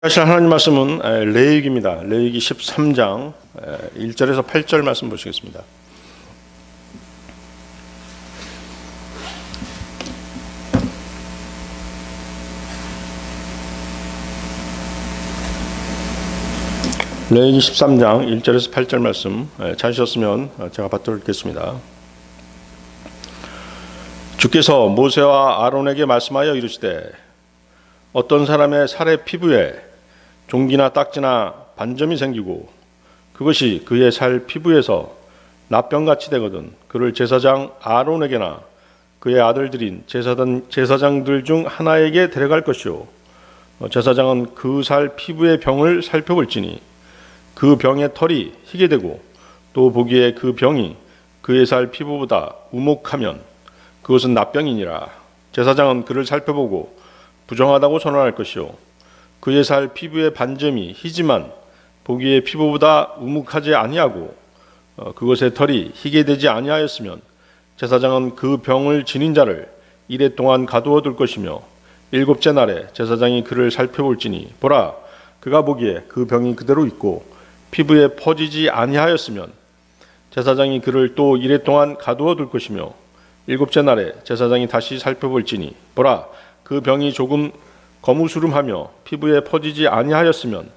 사실 하나님 말씀은 레위기입니다. 레위기 13장 1절에서 8절 말씀 보시겠습니다. 레위기 13장 1절에서 8절 말씀 찾으셨으면 제가 받도록 읽겠습니다. 주께서 모세와 아론에게 말씀하여 이르시되 어떤 사람의 살의 피부에 종기나 딱지나 반점이 생기고 그것이 그의 살 피부에서 납병같이 되거든 그를 제사장 아론에게나 그의 아들들인 제사장들 중 하나에게 데려갈 것이요 제사장은 그 살 피부의 병을 살펴볼지니 그 병의 털이 희게 되고 또 보기에 그 병이 그의 살 피부보다 우목하면 그것은 납병이니라. 제사장은 그를 살펴보고 부정하다고 선언할 것이요 그의 살 피부의 반점이 희지만 보기에 피부보다 우묵하지 아니하고 그것의 털이 희게 되지 아니하였으면 제사장은 그 병을 지닌 자를 이레 동안 가두어 둘 것이며 일곱째 날에 제사장이 그를 살펴볼지니 보라 그가 보기에 그 병이 그대로 있고 피부에 퍼지지 아니하였으면 제사장이 그를 또 이레 동안 가두어 둘 것이며 일곱째 날에 제사장이 다시 살펴볼지니 보라 그 병이 조금 거무스름하며 피부에 퍼지지 아니하였으면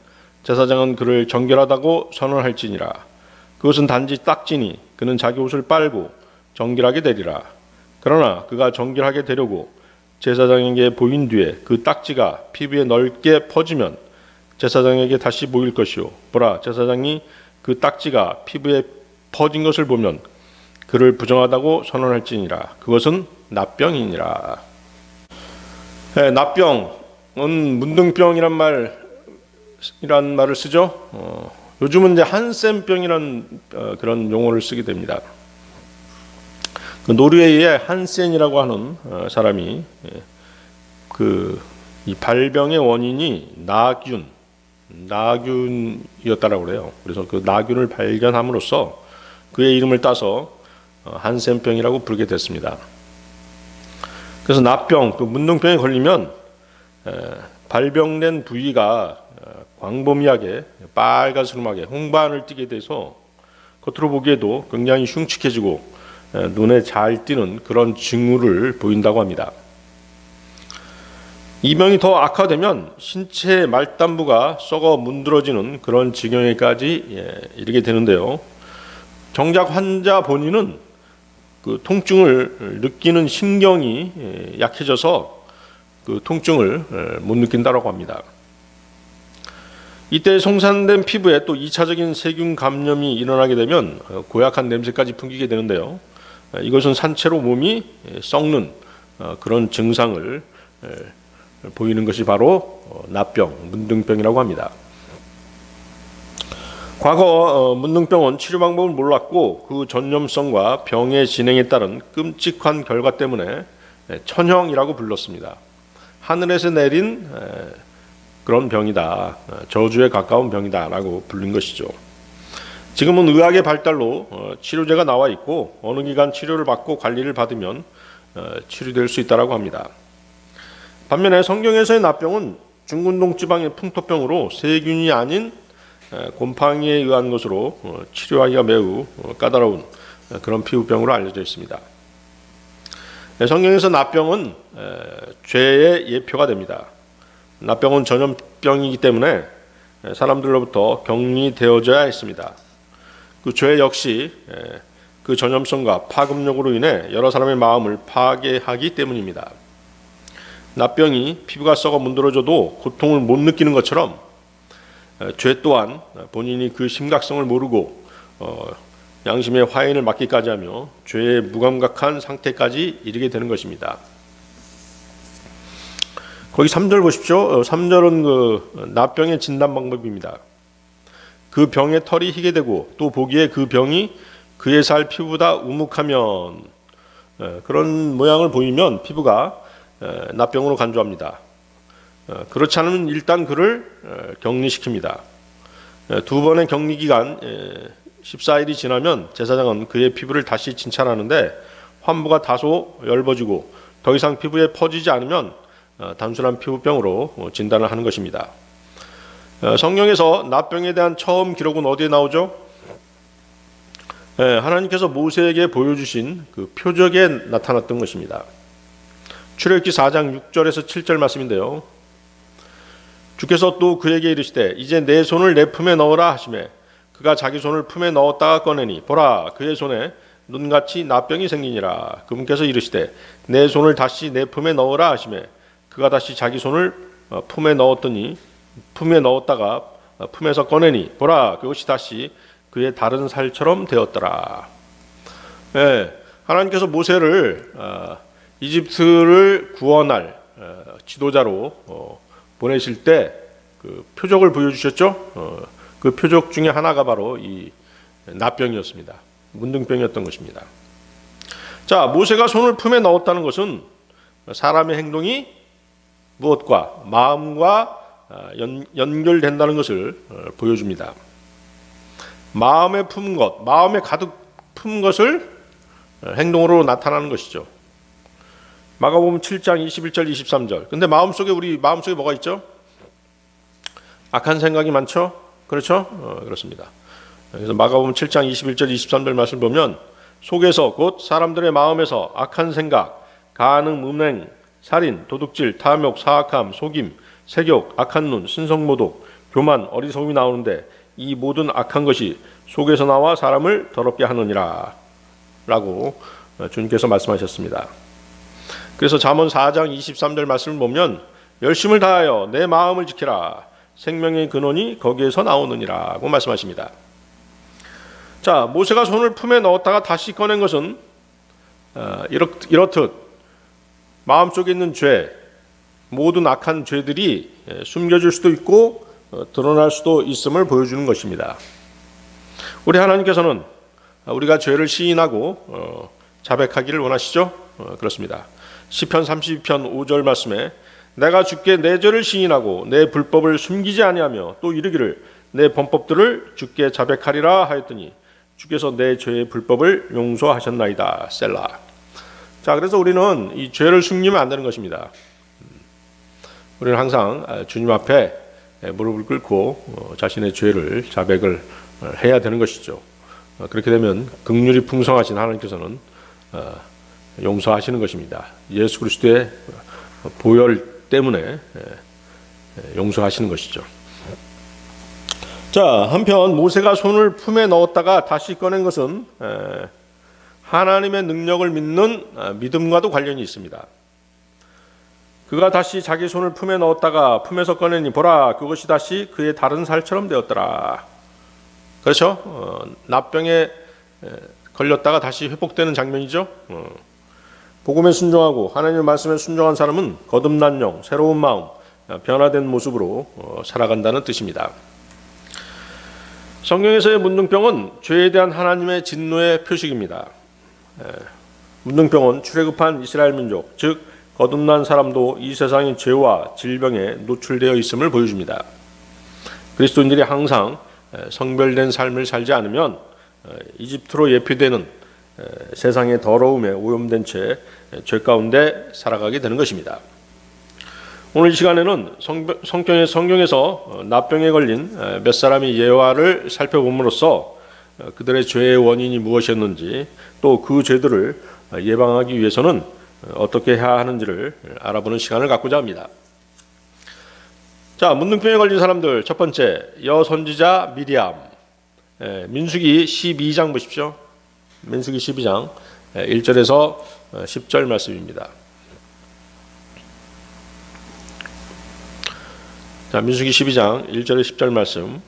제사장은 그를 정결하다고 선언할지니라. 그것은 단지 딱지니 그는 자기 옷을 빨고 정결하게 되리라. 그러나 그가 정결하게 되려고 제사장에게 보인 뒤에 그 딱지가 피부에 넓게 퍼지면 제사장에게 다시 보일 것이요 보라 제사장이 그 딱지가 피부에 퍼진 것을 보면 그를 부정하다고 선언할지니라. 그것은 납병이니라. 납병은 문둥병이란 말을 쓰죠. 요즘은 이제 한센병이라는 그런 용어를 쓰게 됩니다. 그 노르웨이의 한센이라고 하는 사람이 이 발병의 원인이 나균이었다라고 그래요. 그래서 그 나균을 발견함으로써 그의 이름을 따서 한센병이라고 부르게 됐습니다. 그래서 납병, 그 문둥병에 걸리면 발병된 부위가 광범위하게 빨간스름하게 홍반을 띠게 돼서 겉으로 보기에도 굉장히 흉측해지고 눈에 잘 띄는 그런 징후를 보인다고 합니다. 이 병이 더 악화되면 신체 말단부가 썩어 문드러지는 그런 지경에까지 이르게 되는데요. 정작 환자 본인은 그 통증을 느끼는 신경이 약해져서 그 통증을 못 느낀다고 합니다. 이때 송산된 피부에 또 2차적인 세균 감염이 일어나게 되면 고약한 냄새까지 풍기게 되는데요. 이것은 산채로 몸이 썩는 그런 증상을 보이는 것이 바로 납병, 문둥병이라고 합니다. 과거 문둥병은 치료 방법을 몰랐고 그 전염성과 병의 진행에 따른 끔찍한 결과 때문에 천형이라고 불렀습니다. 하늘에서 내린 그런 병이다, 저주에 가까운 병이다 라고 불린 것이죠. 지금은 의학의 발달로 치료제가 나와 있고 어느 기간 치료를 받고 관리를 받으면 치료될 수 있다고 합니다. 반면에 성경에서의 납병은 중근동 지방의 풍토병으로 세균이 아닌 곰팡이에 의한 것으로 치료하기가 매우 까다로운 그런 피부병으로 알려져 있습니다. 성경에서 납병은 죄의 예표가 됩니다. 납병은 전염병이기 때문에 사람들로부터 격리되어져야 했습니다. 그 죄 역시 그 전염성과 파급력으로 인해 여러 사람의 마음을 파괴하기 때문입니다. 납병이 피부가 썩어 문드러져도 고통을 못 느끼는 것처럼 죄 또한 본인이 그 심각성을 모르고 양심의 화인을 맞기까지 하며 죄의 무감각한 상태까지 이르게 되는 것입니다. 거기 3절 보십시오. 3절은 그 납병의 진단 방법입니다. 그 병의 털이 희게 되고 또 보기에 그 병이 그의 살 피부보다 우묵하면 그런 모양을 보이면 피부가 납병으로 간주합니다. 그렇지 않으면 일단 그를 격리시킵니다. 두 번의 격리 기간 14일이 지나면 제사장은 그의 피부를 다시 진찰하는데 환부가 다소 엷어지고 더 이상 피부에 퍼지지 않으면 단순한 피부병으로 진단을 하는 것입니다. 성경에서 납병에 대한 처음 기록은 어디에 나오죠? 하나님께서 모세에게 보여주신 그 표적에 나타났던 것입니다. 출애굽기 4장 6절에서 7절 말씀인데요. 주께서 또 그에게 이르시되 이제 내 손을 내 품에 넣으라 하시매 그가 자기 손을 품에 넣었다가 꺼내니 보라 그의 손에 눈같이 납병이 생기니라. 그분께서 이르시되 내 손을 다시 내 품에 넣으라 하시매 그가 다시 자기 손을 품에 넣었다가 품에서 꺼내니 보라 그것이 다시 그의 다른 살처럼 되었더라. 하나님께서 모세를 이집트를 구원할 지도자로 보내실 때 그 표적을 보여주셨죠. 그 표적 중에 하나가 바로 이 납병이었습니다. 문둥병이었던 것입니다. 자, 모세가 손을 품에 넣었다는 것은 사람의 행동이 무엇과 마음과 연결된다는 것을 보여줍니다. 마음에 가득 품 것을 행동으로 나타나는 것이죠. 마가복음 7장 21절 23절. 근데 우리 마음속에 뭐가 있죠? 악한 생각이 많죠? 그렇죠? 그렇습니다. 그래서 마가복음 7장 21절 23절 말씀 보면 속에서 곧 사람들의 마음에서 악한 생각, 간음, 음행, 살인, 도둑질, 탐욕, 사악함, 속임, 색욕, 악한 눈, 신성모독, 교만, 어리석음이 나오는데 이 모든 악한 것이 속에서 나와 사람을 더럽게 하느니라 라고 주님께서 말씀하셨습니다. 그래서 잠언 4장 23절 말씀을 보면 열심을 다하여 내 마음을 지키라 생명의 근원이 거기에서 나오느니라고 말씀하십니다. 자, 모세가 손을 품에 넣었다가 다시 꺼낸 것은 이렇듯 마음속에 있는 죄, 모든 악한 죄들이 숨겨질 수도 있고 드러날 수도 있음을 보여주는 것입니다. 우리 하나님께서는 우리가 죄를 시인하고 자백하기를 원하시죠? 그렇습니다. 시편 32편 5절 말씀에 내가 주께 내 죄를 시인하고 내 불법을 숨기지 아니하며 또 이르기를 내 범법들을 주께 자백하리라 하였더니 주께서 내 죄의 불법을 용서하셨나이다. 셀라. 자, 그래서 우리는 이 죄를 숨기면 안 되는 것입니다. 우리는 항상 주님 앞에 무릎을 꿇고 자신의 죄를 자백을 해야 되는 것이죠. 그렇게 되면 긍휼이 풍성하신 하나님께서는 용서하시는 것입니다. 예수 그리스도의 보혈 때문에 용서하시는 것이죠. 자, 한편 모세가 손을 품에 넣었다가 다시 꺼낸 것은 하나님의 능력을 믿는 믿음과도 관련이 있습니다. 그가 다시 자기 손을 품에 넣었다가 품에서 꺼내니 보라 그것이 다시 그의 다른 살처럼 되었더라. 그렇죠? 납병에 걸렸다가 다시 회복되는 장면이죠. 복음에 순종하고 하나님의 말씀에 순종한 사람은 거듭난 영, 새로운 마음, 변화된 모습으로 살아간다는 뜻입니다. 성경에서의 문둥병은 죄에 대한 하나님의 진노의 표식입니다. 문둥병은 출애굽한 이스라엘 민족, 즉 거듭난 사람도 이 세상의 죄와 질병에 노출되어 있음을 보여줍니다. 그리스도인들이 항상 성별된 삶을 살지 않으면 이집트로 예표되는 세상의 더러움에 오염된 채 죄 가운데 살아가게 되는 것입니다. 오늘 이 시간에는 성경에서 납병에 걸린 몇 사람의 예화를 살펴봄으로써 그들의 죄의 원인이 무엇이었는지 또 그 죄들을 예방하기 위해서는 어떻게 해야 하는지를 알아보는 시간을 갖고자 합니다. 자, 문둥병에 걸린 사람들 첫 번째 여선지자 미리암. 민수기 12장 보십시오. 민수기 12장 1절에서 10절 말씀입니다. 자, 민수기 12장 1절에 10절 말씀.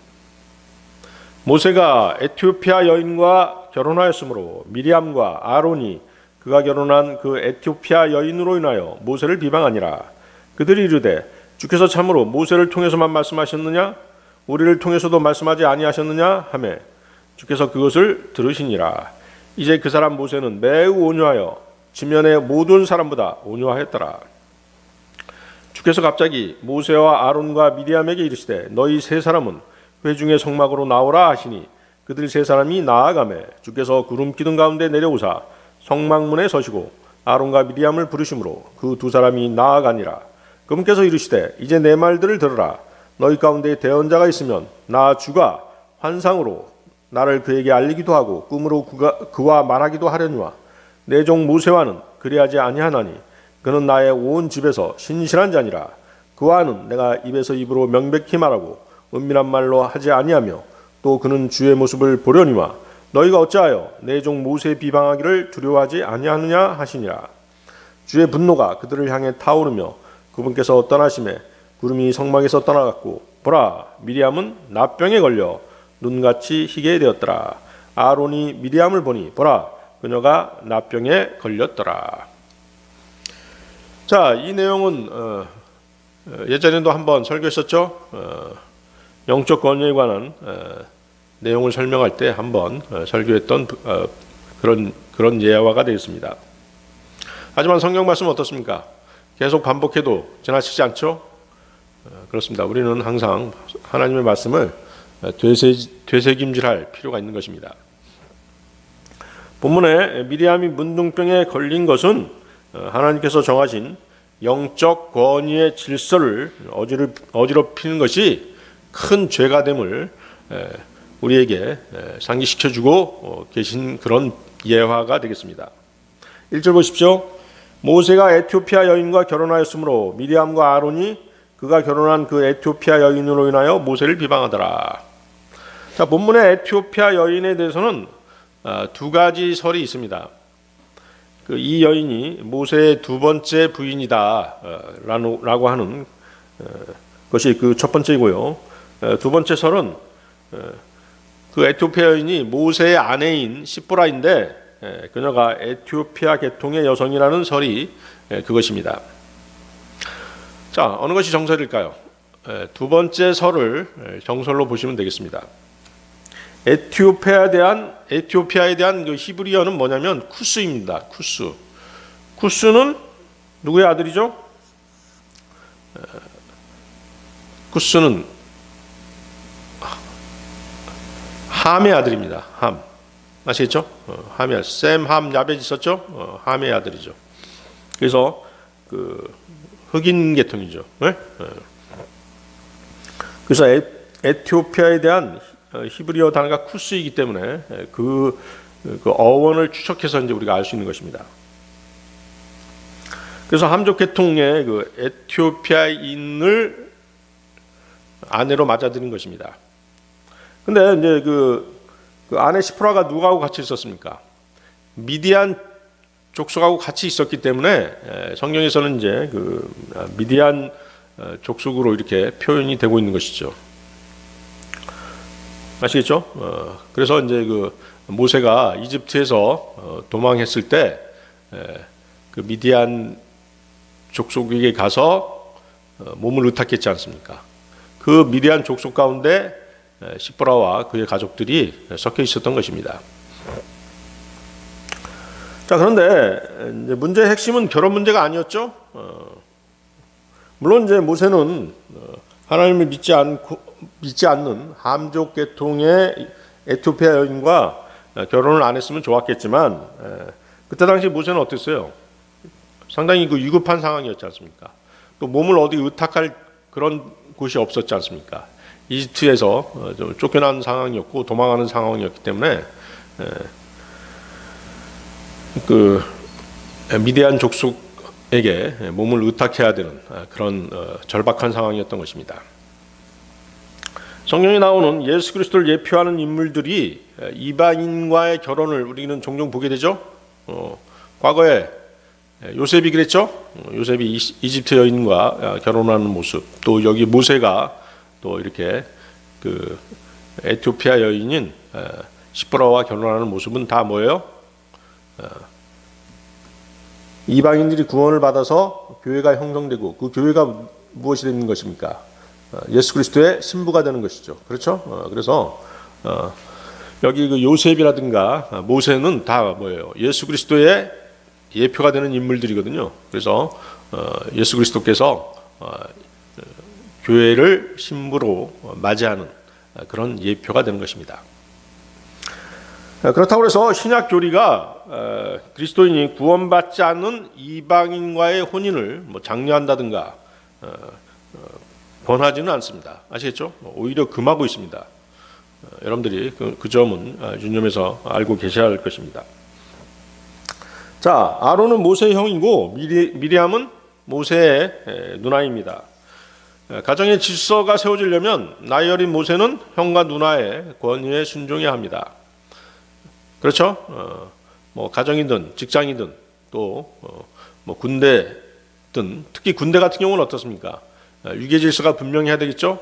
모세가 에티오피아 여인과 결혼하였으므로 미리암과 아론이 그가 결혼한 그 에티오피아 여인으로 인하여 모세를 비방하니라. 그들이 이르되 주께서 참으로 모세를 통해서만 말씀하셨느냐 우리를 통해서도 말씀하지 아니하셨느냐 하매 주께서 그것을 들으시니라. 이제 그 사람 모세는 매우 온유하여 지면의 모든 사람보다 온유하였더라. 주께서 갑자기 모세와 아론과 미리암에게 이르시되 너희 세 사람은 회중의 성막으로 나오라 하시니 그들 세 사람이 나아가매 주께서 구름 기둥 가운데 내려오사 성막문에 서시고 아론과 미리암을 부르심으로 그 두 사람이 나아가니라. 그분께서 이르시되 이제 내 말들을 들으라. 너희 가운데 대언자가 있으면 나 주가 환상으로 나를 그에게 알리기도 하고 꿈으로 그와 말하기도 하려니와 내 종 모세와는 그리하지 아니하나니 그는 나의 온 집에서 신실한 자니라. 그와는 내가 입에서 입으로 명백히 말하고 은밀한 말로 하지 아니하며 또 그는 주의 모습을 보려니와 너희가 어찌하여 내 종 모세 비방하기를 두려워하지 아니하느냐 하시니라. 주의 분노가 그들을 향해 타오르며 그분께서 떠나심에 구름이 성막에서 떠나갔고 보라 미리암은 납병에 걸려 눈같이 희게 되었더라. 아론이 미리암을 보니 보라 그녀가 납병에 걸렸더라. 자, 이 내용은 예전에도 한번 설교했었죠. 영적 권위에 관한 내용을 설명할 때 한번 설교했던 그런 예화가 되겠습니다. 하지만 성경 말씀은 어떻습니까? 계속 반복해도 지나치지 않죠? 그렇습니다. 우리는 항상 하나님의 말씀을 되새김질할 필요가 있는 것입니다. 본문에 미리암이 문둥병에 걸린 것은 하나님께서 정하신 영적 권위의 질서를 어지럽히는 것이 큰 죄가 됨을 우리에게 상기시켜주고 계신 그런 예화가 되겠습니다. 1절 보십시오. 모세가 에티오피아 여인과 결혼하였으므로 미리암과 아론이 그가 결혼한 그 에티오피아 여인으로 인하여 모세를 비방하더라. 자, 본문의 에티오피아 여인에 대해서는 두 가지 설이 있습니다. 이 여인이 모세의 두 번째 부인이다 라고 하는 것이 그 첫 번째이고요. 두 번째 설은 그 에티오피아 여인이 모세의 아내인 시보라인데 그녀가 에티오피아 계통의 여성이라는 설이 그것입니다. 자, 어느 것이 정설일까요? 두 번째 설을 정설로 보시면 되겠습니다. 에티오피아에 대한 그 히브리어는 뭐냐면 쿠스입니다. 쿠스는 누구의 아들이죠? 쿠스는 함의 아들입니다. 함 아시겠죠? 함의 아들. 셈, 함, 야벳 있었죠? 함의 아들이죠. 그래서 그 흑인 계통이죠. 네? 그래서 에티오피아에 대한 히브리어 단어가 쿠스이기 때문에 그 어원을 추적해서 이제 우리가 알 수 있는 것입니다. 그래서 함족 계통의 그 에티오피아인을 아내로 맞아들인 것입니다. 근데 이제 그 아내 시프라가 누구하고 같이 있었습니까? 미디안 족속하고 같이 있었기 때문에 성경에서는 이제 그 미디안 족속으로 이렇게 표현이 되고 있는 것이죠. 아시겠죠? 그래서 이제 그 모세가 이집트에서 도망했을 때 그 미디안 족속에게 가서 몸을 의탁했지 않습니까? 그 미디안 족속 가운데 시보라와 그의 가족들이 섞여 있었던 것입니다. 자, 그런데 이제 문제의 핵심은 결혼 문제가 아니었죠. 물론 이제 모세는 하나님을 믿지 않는 함족 계통의 에티오피아 여인과 결혼을 안 했으면 좋았겠지만 그때 당시 모세는 어땠어요? 상당히 그 위급한 상황이었지 않습니까? 또 몸을 어디 의탁할 그런 곳이 없었지 않습니까? 이집트에서 좀 쫓겨난 상황이었고 도망하는 상황이었기 때문에 그 미디안 족속에게 몸을 의탁해야 되는 그런 절박한 상황이었던 것입니다. 성경에 나오는 예수 그리스도를 예표하는 인물들이 이방인과의 결혼을 우리는 종종 보게 되죠. 과거에 요셉이 그랬죠. 요셉이 이집트 여인과 결혼하는 모습, 또 여기 모세가 또 이렇게 그 에티오피아 여인인 시프라와 결혼하는 모습은 다 뭐예요? 이방인들이 구원을 받아서 교회가 형성되고 그 교회가 무엇이 되는 것입니까? 예수 그리스도의 신부가 되는 것이죠. 그렇죠? 그래서 여기 그 요셉이라든가 모세는 다 뭐예요? 예수 그리스도의 예표가 되는 인물들이거든요. 그래서 예수 그리스도께서 교회를 신부로 맞이하는 그런 예표가 되는 것입니다. 그렇다고 해서 신약 교리가 그리스도인이 구원받지 않는 이방인과의 혼인을 뭐 장려한다든가 권하지는 않습니다. 아시겠죠? 오히려 금하고 있습니다. 여러분들이 그 점은 유념해서 알고 계셔야 할 것입니다. 자, 아론은 모세의 형이고 미리암은 모세의 누나입니다. 가정의 질서가 세워지려면 나이 어린 모세는 형과 누나의 권위에 순종해야 합니다. 그렇죠? 가정이든 직장이든 또 군대든, 특히 군대 같은 경우는 어떻습니까? 유계 질서가 분명해야 되겠죠?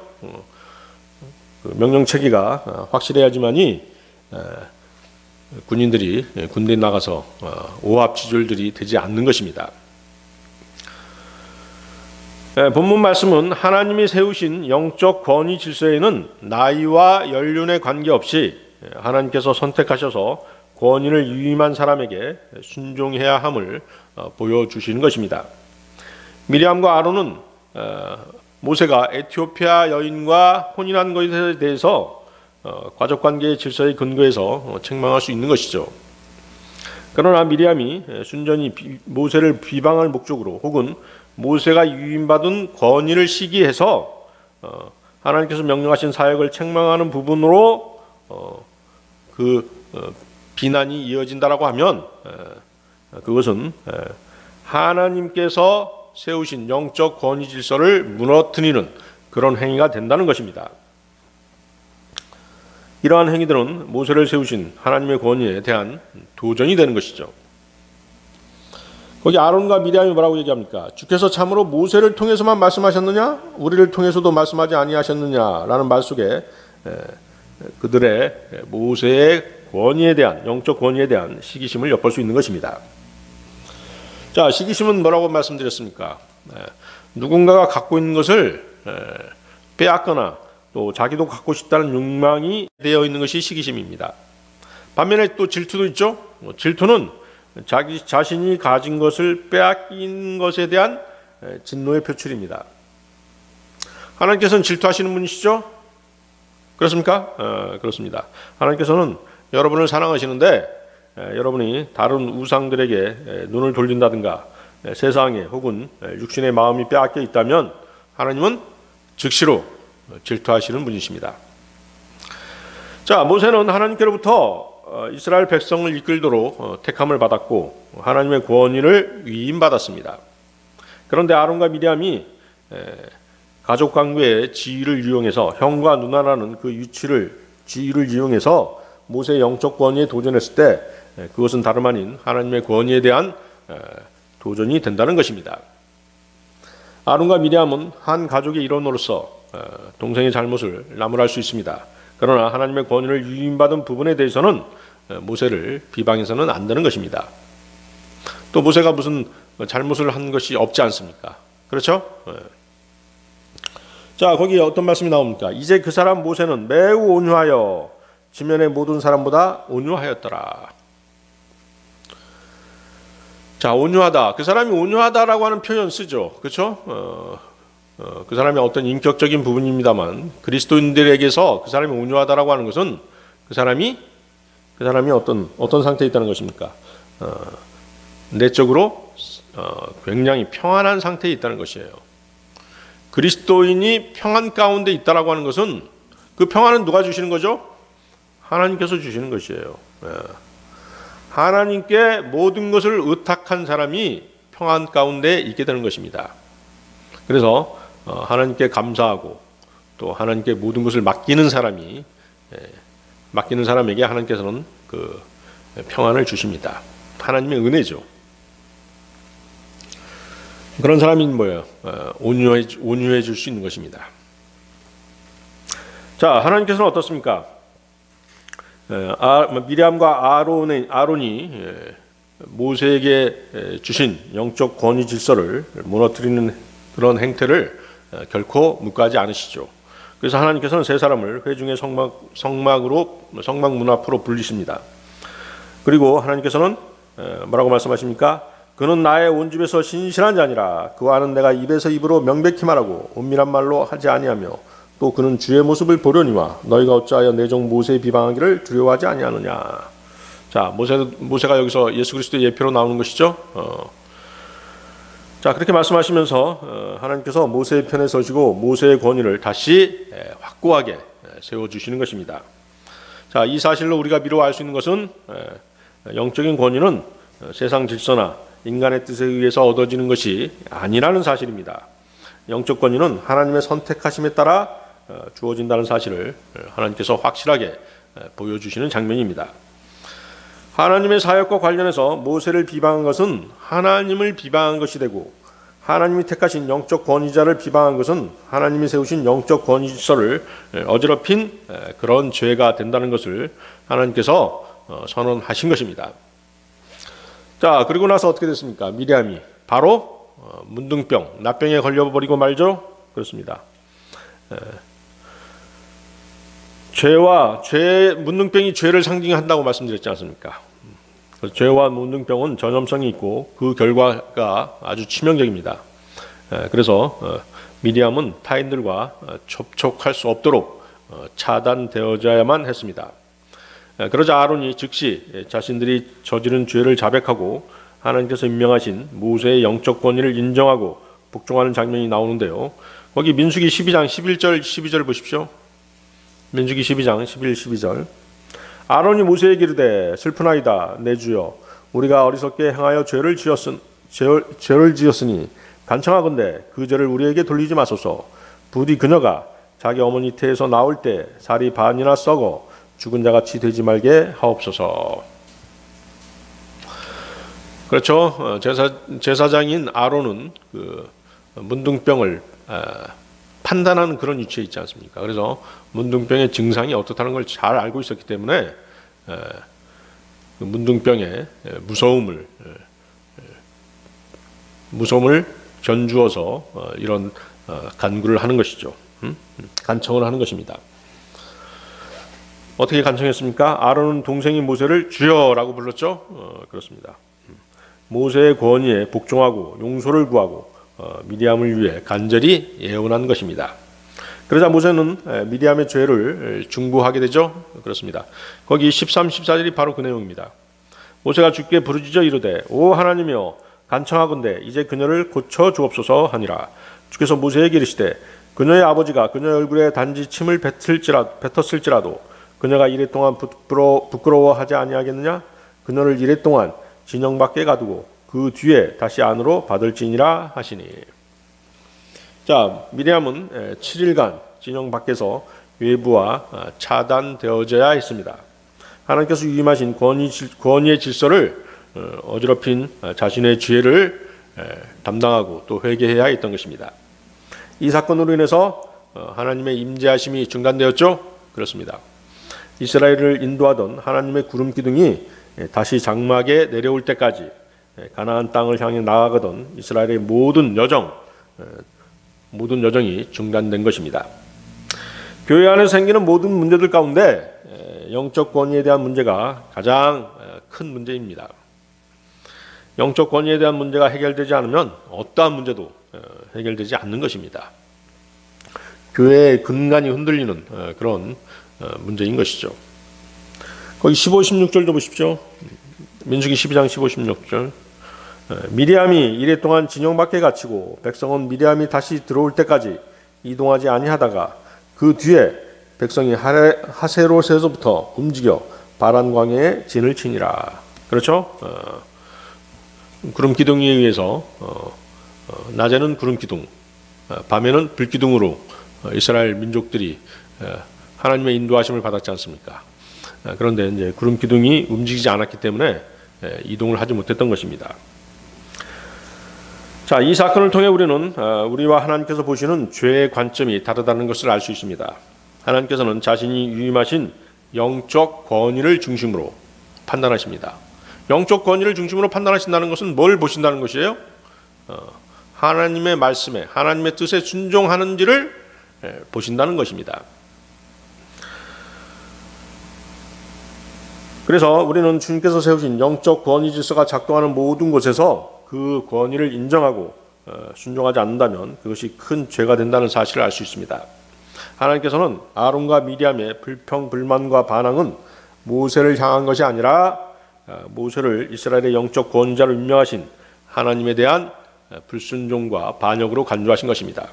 그 명령 체계가 확실해야지만이 군인들이 군대에 나가서 오합지졸들이 되지 않는 것입니다. 본문 말씀은 하나님이 세우신 영적 권위 질서에는 나이와 연륜에 관계없이 하나님께서 선택하셔서 권위를 위임한 사람에게 순종해야 함을 보여주시는 것입니다. 미리암과 아론은 모세가 에티오피아 여인과 혼인한 것에 대해서 가족관계의 질서의 근거에서 책망할 수 있는 것이죠. 그러나 미리암이 순전히 모세를 비방할 목적으로 혹은 모세가 위임받은 권위를 시기해서 하나님께서 명령하신 사역을 책망하는 부분으로 비난이 이어진다라고 하면 그것은 하나님께서 세우신 영적 권위 질서를 무너뜨리는 그런 행위가 된다는 것입니다. 이러한 행위들은 모세를 세우신 하나님의 권위에 대한 도전이 되는 것이죠. 거기 아론과 미리암이 뭐라고 얘기합니까? 주께서 참으로 모세를 통해서만 말씀하셨느냐? 우리를 통해서도 말씀하지 아니하셨느냐라는 말 속에 그들의 모세의 권위에 대한, 영적 권위에 대한 시기심을 엿볼 수 있는 것입니다. 자, 시기심은 뭐라고 말씀드렸습니까? 누군가가 갖고 있는 것을 빼앗거나 또 자기도 갖고 싶다는 욕망이 되어 있는 것이 시기심입니다. 반면에 또 질투도 있죠. 질투는 자기 자신이 가진 것을 빼앗긴 것에 대한 진노의 표출입니다. 하나님께서는 질투하시는 분이시죠? 그렇습니까? 그렇습니다. 하나님께서는 여러분을 사랑하시는데 여러분이 다른 우상들에게 눈을 돌린다든가 세상에 혹은 육신의 마음이 빼앗겨 있다면 하나님은 즉시로 질투하시는 분이십니다. 자, 모세는 하나님께로부터 이스라엘 백성을 이끌도록 택함을 받았고 하나님의 권위를 위임받았습니다. 그런데 아론과 미리암이 가족 관계의 지위를 이용해서 형과 누나라는 그 지위를 이용해서 모세의 영적 권위에 도전했을 때 그것은 다름 아닌 하나님의 권위에 대한 도전이 된다는 것입니다. 아론과 미리암은 한 가족의 일원으로서 동생의 잘못을 나무랄 수 있습니다. 그러나 하나님의 권위를 위임받은 부분에 대해서는 모세를 비방해서는 안 되는 것입니다. 또 모세가 무슨 잘못을 한 것이 없지 않습니까? 그렇죠? 자, 거기 어떤 말씀이 나옵니까? 이제 그 사람 모세는 매우 온유하여 지면의 모든 사람보다 온유하였더라. 자, 온유하다. 그 사람이 온유하다라고 하는 표현 쓰죠. 그렇죠? 그 사람의 어떤 인격적인 부분입니다만 그리스도인들에게서 그 사람이 온유하다라고 하는 것은 그 사람이 어떤 상태에 있다는 것입니까? 내적으로 굉장히 평안한 상태에 있다는 것이에요. 그리스도인이 평안 가운데 있다라고 하는 것은 그 평안은 누가 주시는 거죠? 하나님께서 주시는 것이에요. 하나님께 모든 것을 의탁한 사람이 평안 가운데 있게 되는 것입니다. 그래서 하나님께 감사하고 또 하나님께 모든 것을 맡기는 사람에게 하나님께서는 그 평안을 주십니다. 하나님의 은혜죠. 그런 사람이 뭐예요? 온유해 줄 수 있는 것입니다. 자, 하나님께서는 어떻습니까? 미리암과 아론이 모세에게 주신 영적 권위 질서를 무너뜨리는 그런 행태를 결코 묵과하지 않으시죠. 그래서 하나님께서는 세 사람을 회중의 성막 문 앞으로 불리십니다. 그리고 하나님께서는 뭐라고 말씀하십니까? 그는 나의 온 집에서 신실한 자니라. 그와는 내가 입에서 입으로 명백히 말하고 은밀한 말로 하지 아니하며 또 그는 주의 모습을 보려니와 너희가 어찌하여 내 종 모세의 비방하기를 두려워하지 아니하느냐. 자, 모세가 여기서 예수 그리스도의 예표로 나오는 것이죠. 자, 그렇게 말씀하시면서 하나님께서 모세의 편에 서시고 모세의 권위를 다시 확고하게 세워주시는 것입니다. 자, 이 사실로 우리가 미루어 알 수 있는 것은 영적인 권위는 세상 질서나 인간의 뜻에 의해서 얻어지는 것이 아니라는 사실입니다. 영적 권위는 하나님의 선택하심에 따라 주어진다는 사실을 하나님께서 확실하게 보여주시는 장면입니다. 하나님의 사역과 관련해서 모세를 비방한 것은 하나님을 비방한 것이 되고, 하나님이 택하신 영적 권위자를 비방한 것은 하나님이 세우신 영적 권위 질서를 어지럽힌 그런 죄가 된다는 것을 하나님께서 선언하신 것입니다. 자, 그리고 나서 어떻게 됐습니까? 미리암이 바로 문둥병, 납병에 걸려버리고 말죠. 그렇습니다. 문둥병이 죄를 상징한다고 말씀드렸지 않습니까? 죄와 문둥병은 전염성이 있고 그 결과가 아주 치명적입니다. 그래서 미리암은 타인들과 접촉할 수 없도록 차단되어져야만 했습니다. 그러자 아론이 즉시 자신들이 저지른 죄를 자백하고 하나님께서 임명하신 모세의 영적 권위를 인정하고 복종하는 장면이 나오는데요. 거기 민수기 12장 11절 12절 보십시오. 민수기 12장 11, 12절. 아론이 모세에게 이르되 슬프나이다 내 주여, 우리가 어리석게 행하여 죄를 지었으니 간청하건대 그 죄를 우리에게 돌리지 마소서. 부디 그녀가 자기 어머니 태에서 나올 때 살이 반이나 썩어 죽은 자같이 되지 말게 하옵소서. 그렇죠. 제사장인 아론은 그 문둥병을 판단하는 그런 위치에 있지 않습니까? 그래서 문둥병의 증상이 어떻다는 걸 잘 알고 있었기 때문에 그 문둥병의 무서움을 견주어서 이런 간구를 하는 것이죠. 간청을 하는 것입니다. 어떻게 간청했습니까? 아론은 동생인 모세를 주여라고 불렀죠. 그렇습니다. 모세의 권위에 복종하고 용서를 구하고 미리암을 위해 간절히 예언한 것입니다. 그러자 모세는 미리암의 죄를 중보하게 되죠. 그렇습니다. 거기 13, 14절이 바로 그 내용입니다. 모세가 주께 부르짖어 이르되 오 하나님이여, 간청하건대 이제 그녀를 고쳐 주옵소서 하니라. 주께서 모세에게 이르시되 그녀의 아버지가 그녀의 얼굴에 단지 침을 뱉었을지라도 그녀가 이랫동안 부끄러워하지 아니하겠느냐? 그녀를 이랫동안 진영 밖에 가두고 그 뒤에 다시 안으로 받을지니라 하시니. 자, 미리암은 7일간 진영 밖에서 외부와 차단되어져야 했습니다. 하나님께서 위임하신 권위의 질서를 어지럽힌 자신의 죄를 담당하고 또 회개해야 했던 것입니다. 이 사건으로 인해서 하나님의 임재하심이 중단되었죠. 그렇습니다. 이스라엘을 인도하던 하나님의 구름 기둥이 다시 장막에 내려올 때까지 가나안 땅을 향해 나아가던 이스라엘의 모든 여정이 중단된 것입니다. 교회 안에서 생기는 모든 문제들 가운데 영적 권위에 대한 문제가 가장 큰 문제입니다. 영적 권위에 대한 문제가 해결되지 않으면 어떠한 문제도 해결되지 않는 것입니다. 교회의 근간이 흔들리는 그런 문제인 것이죠. 거기 15, 16절도 보십시오. 민수기 12장 15, 16절. 미리암이 이랫동안 진영 밖에 갇히고 백성은 미리암이 다시 들어올 때까지 이동하지 아니하다가 그 뒤에 백성이 하세로세에서부터 움직여 바란 광야에 진을 치니라. 그렇죠? 구름 기둥에 의해서 낮에는 구름 기둥, 밤에는 불 기둥으로 이스라엘 민족들이 하나님의 인도하심을 받았지 않습니까? 그런데 이제 구름 기둥이 움직이지 않았기 때문에 이동을 하지 못했던 것입니다. 자, 이 사건을 통해 우리는 우리와 하나님께서 보시는 죄의 관점이 다르다는 것을 알 수 있습니다. 하나님께서는 자신이 위임하신 영적 권위를 중심으로 판단하십니다. 영적 권위를 중심으로 판단하신다는 것은 뭘 보신다는 것이에요? 하나님의 말씀에, 하나님의 뜻에 순종하는지를 보신다는 것입니다. 그래서 우리는 주님께서 세우신 영적 권위 질서가 작동하는 모든 곳에서 그 권위를 인정하고 순종하지 않는다면 그것이 큰 죄가 된다는 사실을 알 수 있습니다. 하나님께서는 아론과 미리암의 불평, 불만과 반항은 모세를 향한 것이 아니라 모세를 이스라엘의 영적 권위자로 임명하신 하나님에 대한 불순종과 반역으로 간주하신 것입니다.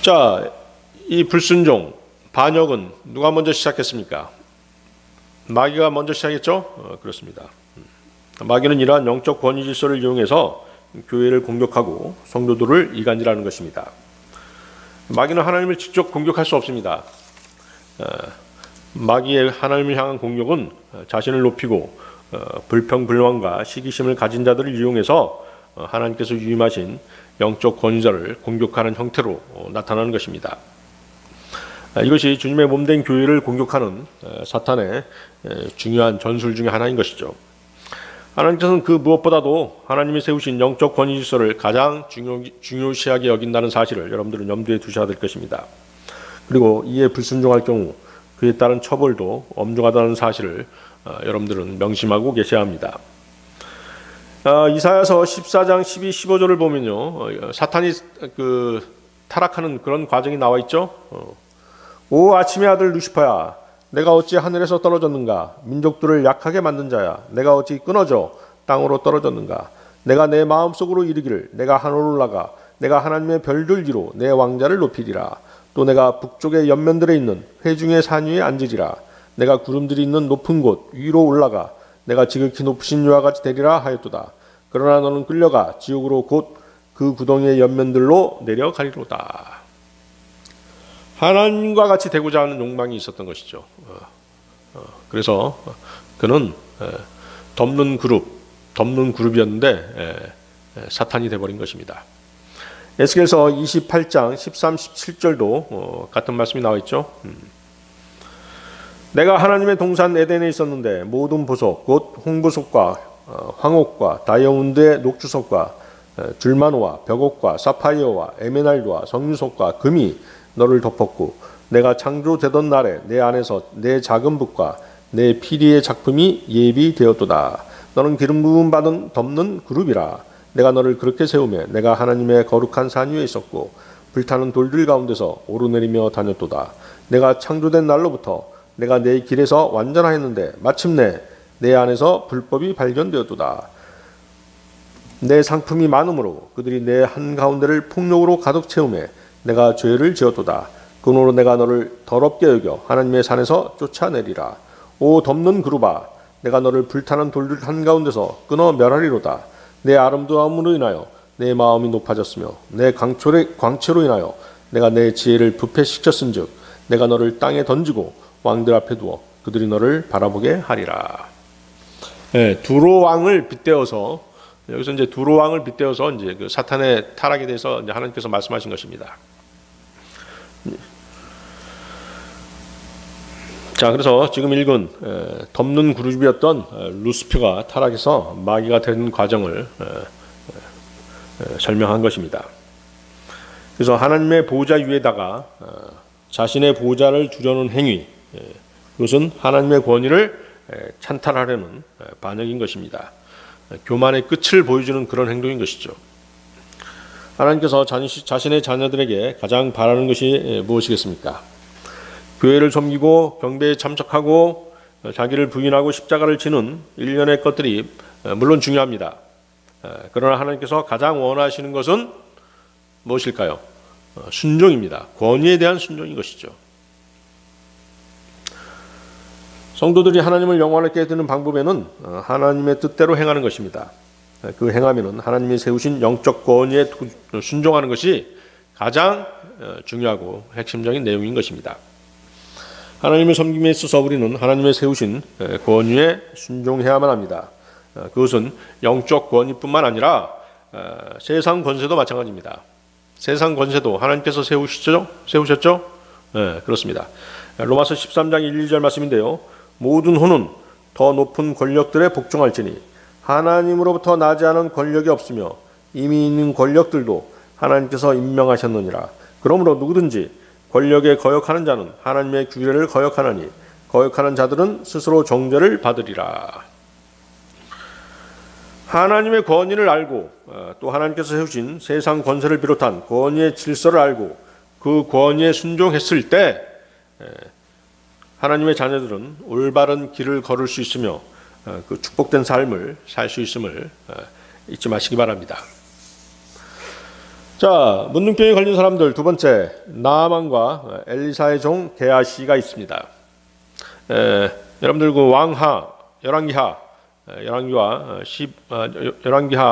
자, 이 불순종, 반역은 누가 먼저 시작했습니까? 마귀가 먼저 시작했죠? 그렇습니다. 마귀는 이러한 영적 권위 질서를 이용해서 교회를 공격하고 성도들을 이간질하는 것입니다. 마귀는 하나님을 직접 공격할 수 없습니다. 마귀의 하나님을 향한 공격은 자신을 높이고 불평불만과 시기심을 가진 자들을 이용해서 하나님께서 유임하신 영적 권위자를 공격하는 형태로 나타나는 것입니다. 이것이 주님의 몸된 교회를 공격하는 사탄의 중요한 전술 중에 하나인 것이죠. 하나님께서는 그 무엇보다도 하나님이 세우신 영적 권위 질서를 가장 중요시하게 여긴다는 사실을 여러분들은 염두에 두셔야 될 것입니다. 그리고 이에 불순종할 경우 그에 따른 처벌도 엄중하다는 사실을 여러분들은 명심하고 계셔야 합니다. 이사야서 14장 12, 15절을 보면요, 사탄이 타락하는 그런 과정이 나와 있죠. 오 아침의 아들 루시퍼야, 내가 어찌 하늘에서 떨어졌는가? 민족들을 약하게 만든 자야, 내가 어찌 끊어져 땅으로 떨어졌는가? 내가 내 마음속으로 이르기를 내가 하늘로 올라가 내가 하나님의 별들 위로 내 왕자를 높이리라. 또 내가 북쪽의 옆면들에 있는 회중의 산 위에 앉으리라. 내가 구름들이 있는 높은 곳 위로 올라가 내가 지극히 높으신 이와 같이 되리라 하였도다. 그러나 너는 끌려가 지옥으로 곧 그 구덩이의 옆면들로 내려가리로다. 하나님과 같이 되고자 하는 욕망이 있었던 것이죠. 그래서 그는 덮는 그룹이었는데 사탄이 되어버린 것입니다. 에스겔서 28장 13, 17절도 같은 말씀이 나와 있죠. 내가 하나님의 동산 에덴에 있었는데 모든 보석 곧 홍보석과 황옥과 다이아몬드의 녹주석과 줄마노와 벽옥과 사파이어와 에메랄드와 석류석과 금이 너를 덮었고 내가 창조되던 날에 내 안에서 내 작은 붓과 내 피리의 작품이 예비되었도다. 너는 기름 부음 받은 덮는 그룹이라. 내가 너를 그렇게 세우며 내가 하나님의 거룩한 산 위에 있었고 불타는 돌들 가운데서 오르내리며 다녔도다. 내가 창조된 날로부터 내가 내 길에서 완전하였는데 마침내 내 안에서 불법이 발견되었도다. 내 상품이 많으므로 그들이 내 한가운데를 폭력으로 가득 채우며 내가 죄를 지었도다. 그러므로 내가 너를 더럽게 여겨 하나님의 산에서 쫓아내리라. 오 덮는 그룹아, 내가 너를 불타는 돌들 한가운데서 끊어 멸하리로다. 내 아름다움으로 인하여 내 마음이 높아졌으며 내 광채로 인하여 내가 내 지혜를 부패시켰은즉 내가 너를 땅에 던지고 왕들 앞에 두어 그들이 너를 바라보게 하리라. 두로 왕을 빗대어서 여기서 이제 두로 왕을 빗대어서 이제 그 사탄의 타락에 대해서 이제 하나님께서 말씀하신 것입니다. 자, 그래서 지금 읽은 덮는 그룹이었던 루시퍼가 타락해서 마귀가 된 과정을 설명한 것입니다. 그래서 하나님의 보호자 위에다가 자신의 보호자를 두려는 행위, 그것은 하나님의 권위를 찬탈하려는 반역인 것입니다. 교만의 끝을 보여주는 그런 행동인 것이죠. 하나님께서 자신의 자녀들에게 가장 바라는 것이 무엇이겠습니까? 교회를 섬기고 경배에 참석하고 자기를 부인하고 십자가를 지는 일련의 것들이 물론 중요합니다. 그러나 하나님께서 가장 원하시는 것은 무엇일까요? 순종입니다. 권위에 대한 순종인 것이죠. 성도들이 하나님을 영원하게 해드리는 방법에는 하나님의 뜻대로 행하는 것입니다. 그 행하면은 하나님이 세우신 영적 권위에 순종하는 것이 가장 중요하고 핵심적인 내용인 것입니다. 하나님을 섬김에 있어서 우리는 하나님의 세우신 권위에 순종해야만 합니다. 그것은 영적 권위뿐만 아니라 세상 권세도 마찬가지입니다. 세상 권세도 하나님께서 세우셨죠? 네, 그렇습니다. 로마서 13장 1, 2절 말씀인데요. 모든 혼은 더 높은 권력들에 복종할지니 하나님으로부터 나지 않은 권력이 없으며 이미 있는 권력들도 하나님께서 임명하셨느니라. 그러므로 누구든지 권력에 거역하는 자는 하나님의 규례를 거역하나니 거역하는 자들은 스스로 정죄를 받으리라. 하나님의 권위를 알고 또 하나님께서 세우신 세상 권세를 비롯한 권위의 질서를 알고 그 권위에 순종했을 때 하나님의 자녀들은 올바른 길을 걸을 수 있으며 그 축복된 삶을 살 수 있음을 잊지 마시기 바랍니다. 자, 문둥병에 걸린 사람들 두 번째, 나아만과 엘리사의 종 게하시가 있습니다. 여러분들 그 왕하 열왕기하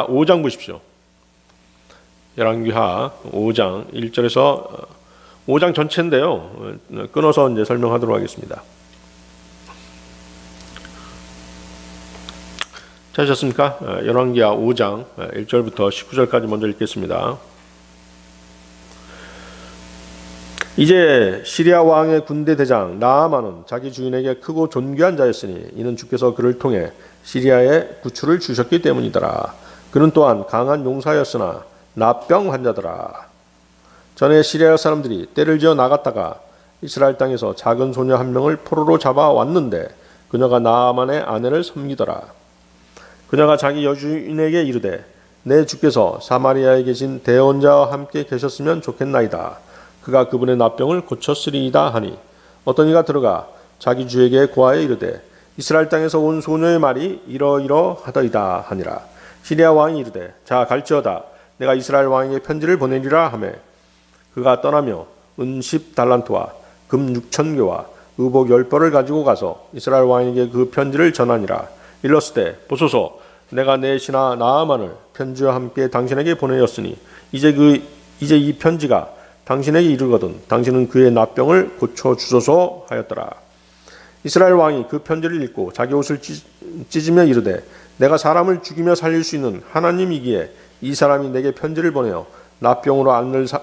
5장 보십시오. 열왕기하 5장 1절에서 5장 전체인데요. 끊어서 이제 설명하도록 하겠습니다. 찾으셨습니까? 열왕기하 5장 1절부터 19절까지 먼저 읽겠습니다. 이제 시리아 왕의 군대 대장 나아만은 자기 주인에게 크고 존귀한 자였으니 이는 주께서 그를 통해 시리아에 구출을 주셨기 때문이더라. 그는 또한 강한 용사였으나 납병 환자더라. 전에 시리아 사람들이 떼를 지어 나갔다가 이스라엘 땅에서 작은 소녀 한 명을 포로로 잡아왔는데 그녀가 나아만의 아내를 섬기더라. 그녀가 자기 여주인에게 이르되 내 주께서 사마리아에 계신 대언자와 함께 계셨으면 좋겠나이다. 그가 그분의 납병을 고쳤으리이다 하니 어떤 이가 들어가 자기 주에게 고하여 이르되 이스라엘 땅에서 온 소녀의 말이 이러이러하더이다 하니라. 시리아 왕이 이르되 자 갈지어다. 내가 이스라엘 왕에게 편지를 보내리라 하매 그가 떠나며 은 10달란트와 금 6,000개와 의복 10벌을 가지고 가서 이스라엘 왕에게 그 편지를 전하니라. 일렀으되 보소서 내가 내 신하 나아만을 편지와 함께 당신에게 보내었으니 이제 이 편지가 당신에게 이르거든 당신은 그의 납병을 고쳐주소서 하였더라. 이스라엘 왕이 그 편지를 읽고 자기 옷을 찢으며 이르되 내가 사람을 죽이며 살릴 수 있는 하나님이기에 이 사람이 내게 편지를 보내어 납병으로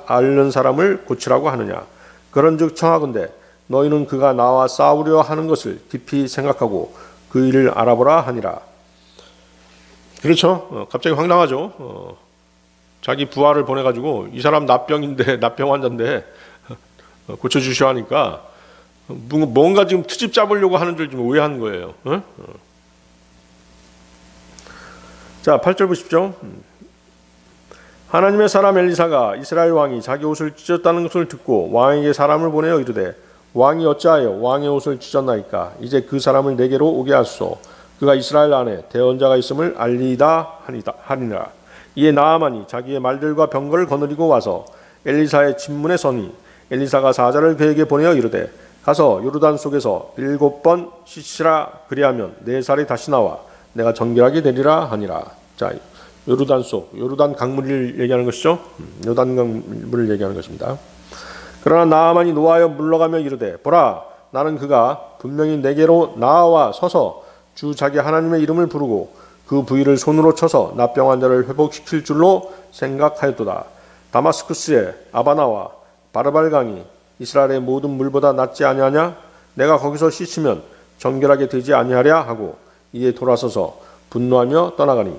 앓는 사람을 고치라고 하느냐. 그런즉 청하건대 너희는 그가 나와 싸우려 하는 것을 깊이 생각하고 그 일을 알아보라 하니라. 그렇죠. 갑자기 황당하죠. 자기 부하를 보내가지고 이 사람 납병 환자인데 고쳐주시오 하니까 뭔가 지금 트집 잡으려고 하는 줄 좀 오해하는 거예요. 자, 8절 보십시오. 하나님의 사람 엘리사가 이스라엘 왕이 자기 옷을 찢었다는 것을 듣고 왕에게 사람을 보내어 이르되 왕이 어찌하여 왕의 옷을 찢었나이까. 이제 그 사람을 내게로 오게 하소서. 그가 이스라엘 안에 대언자가 있음을 알리이다 하니라. 이에 나아만이 자기의 말들과 병거를 거느리고 와서 엘리사의 집문에 서니 엘리사가 사자를 그에게 보내어 이르되 가서 요르단 속에서 7번 씻으라. 그리하면 내 살이 다시 나와 내가 정결하게 되리라 하니라. 자, 요르단 강물을 얘기하는 것이죠. 요르단 강물을 얘기하는 것입니다. 그러나 나아만이 노하여 물러가며 이르되 보라 나는 그가 분명히 내게로 나와 서서 주 자기 하나님의 이름을 부르고 그 부위를 손으로 쳐서 납병 환자를 회복시킬 줄로 생각하였도다. 다마스쿠스의 아바나와 바르발강이 이스라엘의 모든 물보다 낫지 아니하냐? 내가 거기서 씻으면 정결하게 되지 아니하랴 하고 이에 돌아서서 분노하며 떠나가니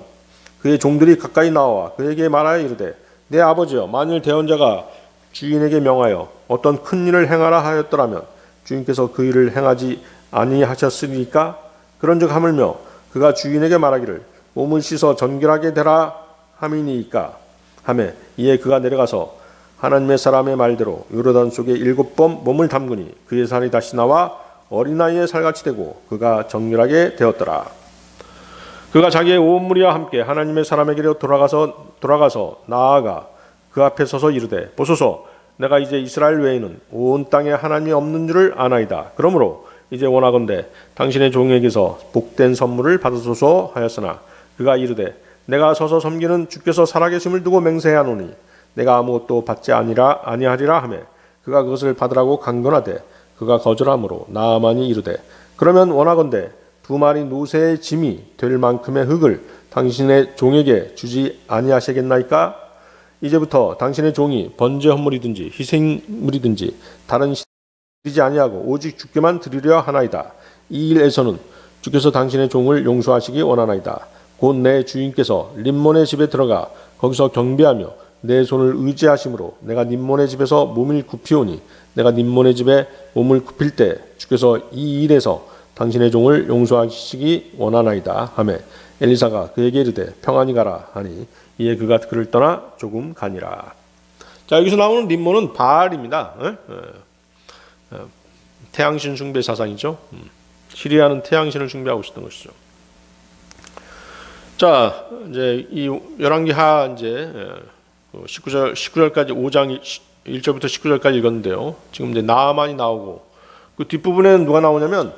그의 종들이 가까이 나와 그에게 말하여 이르되 내 아버지여 만일 대언자가 주인에게 명하여 어떤 큰 일을 행하라 하였더라면 주인께서 그 일을 행하지 아니하셨으리까? 그런즉 하물며 그가 주인에게 말하기를 몸을 씻어 정결하게 되라 함이니이까 하매 이에 그가 내려가서 하나님의 사람의 말대로 요르단 속에 7번 몸을 담그니 그의 살이 다시 나와 어린아이의 살같이 되고 그가 정결하게 되었더라. 그가 자기의 온 무리와 함께 하나님의 사람에게로 돌아가서 나아가 그 앞에 서서 이르되 보소서 내가 이제 이스라엘 외에는 온 땅에 하나님이 없는 줄을 아나이다. 그러므로 이제 원하건대 당신의 종에게서 복된 선물을 받으소서 하였으나 그가 이르되 내가 서서 섬기는 주께서 살아계심을 두고 맹세하노니 내가 아무것도 받지 아니하리라 하매 그가 그것을 받으라고 강건하되 그가 거절함으로 나아만이 이르되 그러면 원하건대 2마리 노새의 짐이 될 만큼의 흙을 당신의 종에게 주지 아니하시겠나이까? 이제부터 당신의 종이 번제 헌물이든지 희생물이든지 다른 드리지 아니하고 오직 주께만 드리려 하나이다. 이 일에서는 주께서 당신의 종을 용서하시기 원하나이다. 곧 내 주인께서 림몬의 집에 들어가 거기서 경배하며 내 손을 의지하심으로 내가 림몬의 집에서 몸을 굽히오니 내가 림몬의 집에 몸을 굽힐 때 주께서 이 일에서 당신의 종을 용서하시기 원하나이다 하매 엘리사가 그에게 이르되 평안히 가라 하니 이에 그가 그를 떠나 조금 가니라. 자, 여기서 나오는 림몬은 바알입니다. 태양신 숭배 사상이죠. 시리아는 태양신을 숭배하고 있었던 것이죠. 자, 이제 이 열왕기하 이제 19절까지 5장 1절부터 19절까지 읽었는데요. 지금 이제 나아만이 나오고 그 뒷부분에는 누가 나오냐면